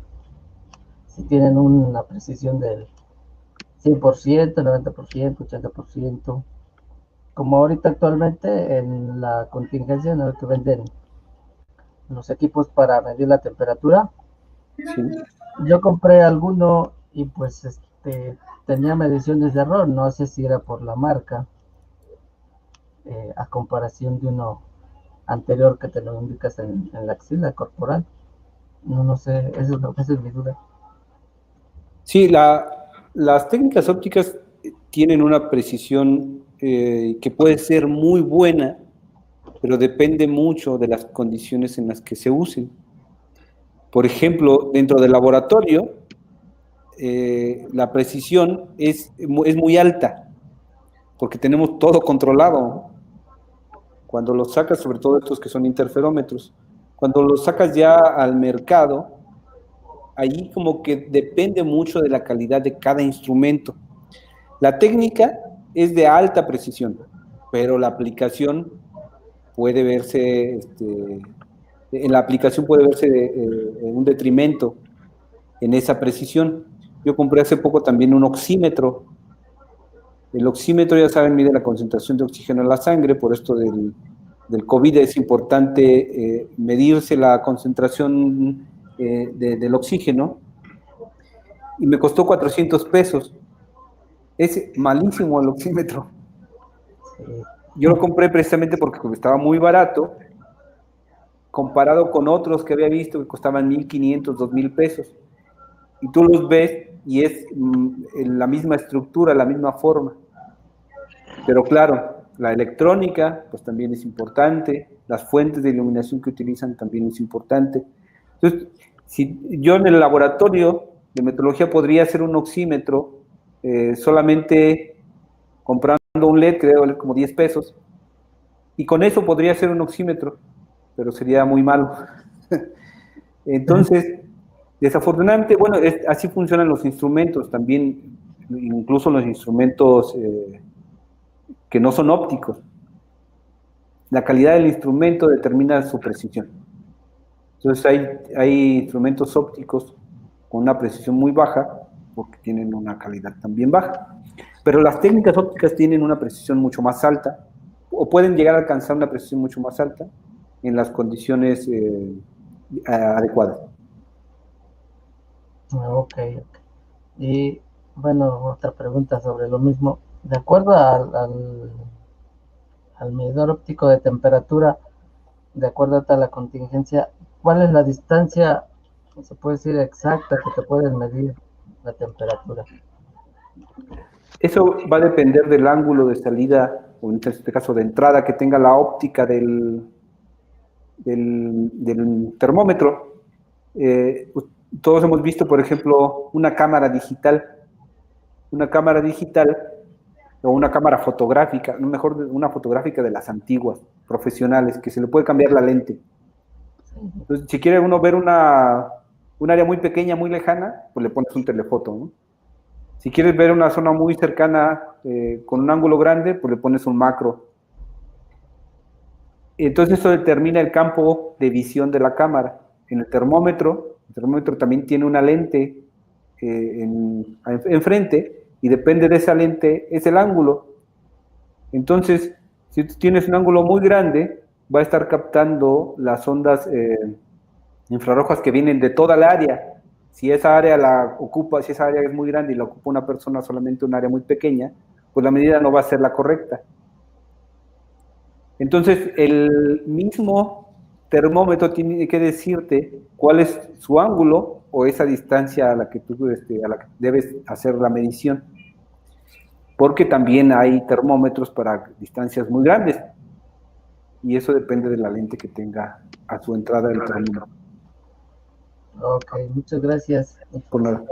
Si tienen una precisión del 100%, 90%, 80%, como ahorita actualmente en la contingencia en la que venden los equipos para medir la temperatura. Sí. Yo compré alguno y pues tenía mediciones de error, no sé si era por la marca, a comparación de uno anterior que te lo indicas en la axila corporal. No sé, esa es mi duda. Sí, las técnicas ópticas tienen una precisión que puede ser muy buena, pero depende mucho de las condiciones en las que se usen. Por ejemplo, dentro del laboratorio, la precisión es muy alta, porque tenemos todo controlado. Cuando los sacas, sobre todo estos que son interferómetros, cuando los sacas ya al mercado, ahí como que depende mucho de la calidad de cada instrumento. La técnica es de alta precisión, pero la aplicación puede verse, en la aplicación puede verse un detrimento en esa precisión. Yo compré hace poco también un oxímetro. El oxímetro, ya saben, mide la concentración de oxígeno en la sangre. Por esto del COVID es importante medirse la concentración del oxígeno. Y me costó 400 pesos. Es malísimo el oxímetro. Yo lo compré precisamente porque estaba muy barato, comparado con otros que había visto que costaban 1,500, 2,000 pesos. Y tú los ves y es la misma estructura, la misma forma. Pero claro, la electrónica pues también es importante, las fuentes de iluminación que utilizan también es importante. Entonces, si yo en el laboratorio de metrología podría hacer un oxímetro solamente comprando un LED que debe valer como 10 pesos, y con eso podría hacer un oxímetro, pero sería muy malo. Entonces, desafortunadamente, bueno, así funcionan los instrumentos también, incluso los instrumentos que no son ópticos. La calidad del instrumento determina su precisión. Entonces hay instrumentos ópticos con una precisión muy baja porque tienen una calidad también baja. Pero las técnicas ópticas tienen una precisión mucho más alta o pueden llegar a alcanzar una precisión mucho más alta en las condiciones adecuadas. Ok. Y bueno, otra pregunta sobre lo mismo. De acuerdo al medidor óptico de temperatura, de acuerdo a la contingencia, ¿cuál es la distancia, se puede decir exacta, que te puedes medir la temperatura? Eso va a depender del ángulo de salida, o en este caso de entrada, que tenga la óptica del termómetro. Todos hemos visto, por ejemplo, una cámara digital o una cámara fotográfica, no, mejor una fotográfica de las antiguas, profesionales, que se le puede cambiar la lente. Entonces, si quiere uno ver un área muy pequeña, muy lejana, pues le pones un telefoto, ¿no? Si quieres ver una zona muy cercana con un ángulo grande, pues le pones un macro. Entonces eso determina el campo de visión de la cámara. En el termómetro también tiene una lente enfrente, y depende de esa lente es el ángulo. Entonces, si tú tienes un ángulo muy grande, va a estar captando las ondas infrarrojas que vienen de toda la área. Si esa área es muy grande y la ocupa una persona solamente un área muy pequeña, pues la medida no va a ser la correcta. Entonces, el mismo termómetro tiene que decirte cuál es su ángulo o esa distancia a la que tú a la que debes hacer la medición. Porque también hay termómetros para distancias muy grandes. Y eso depende de la lente que tenga a su entrada el termómetro. Ok, muchas gracias. Por nada.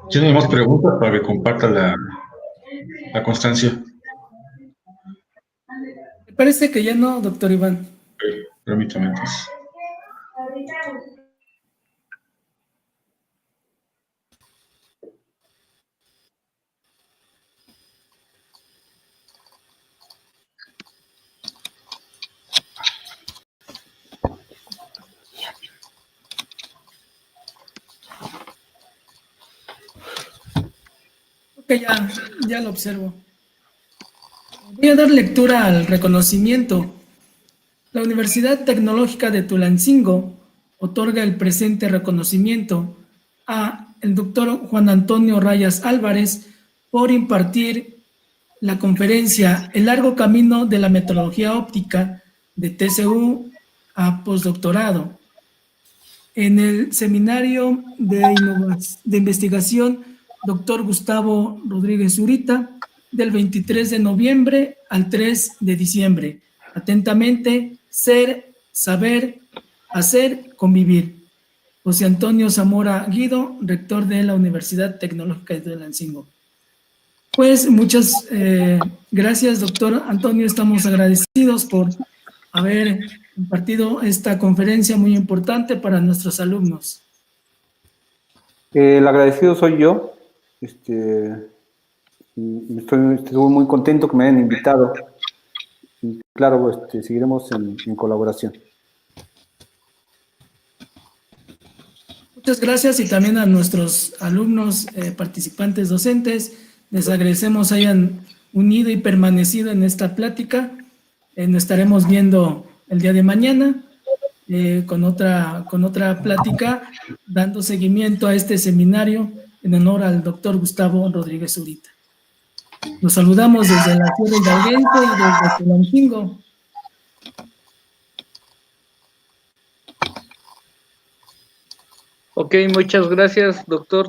¿Tienen más preguntas para que comparta la constancia? Me parece que ya no, doctor Iván. Ok, permítame entonces. Ok, ya lo observo. Voy a dar lectura al reconocimiento. La Universidad Tecnológica de Tulancingo otorga el presente reconocimiento a el doctor Juan Antonio Rayas Álvarez por impartir la conferencia El largo camino de la metrología óptica de TCU a postdoctorado. en el seminario de investigación Dr. Gustavo Rodríguez Zurita, del 23 de noviembre al 3 de diciembre. Atentamente, ser, saber, hacer, convivir. José Antonio Zamora Guido, rector de la Universidad Tecnológica de Tulancingo. Pues muchas gracias, doctor Antonio. Estamos agradecidos por haber impartido esta conferencia muy importante para nuestros alumnos. El agradecido soy yo. Estoy muy contento que me hayan invitado. Y claro, seguiremos en colaboración. Muchas gracias y también a nuestros alumnos participantes docentes. Les agradecemos hayan unido y permanecido en esta plática. Nos estaremos viendo el día de mañana con otra plática, dando seguimiento a este seminario en honor al doctor Gustavo Rodríguez Zurita. Los saludamos desde la Sierra Hidalguense y desde Tulancingo. Ok, muchas gracias, doctor.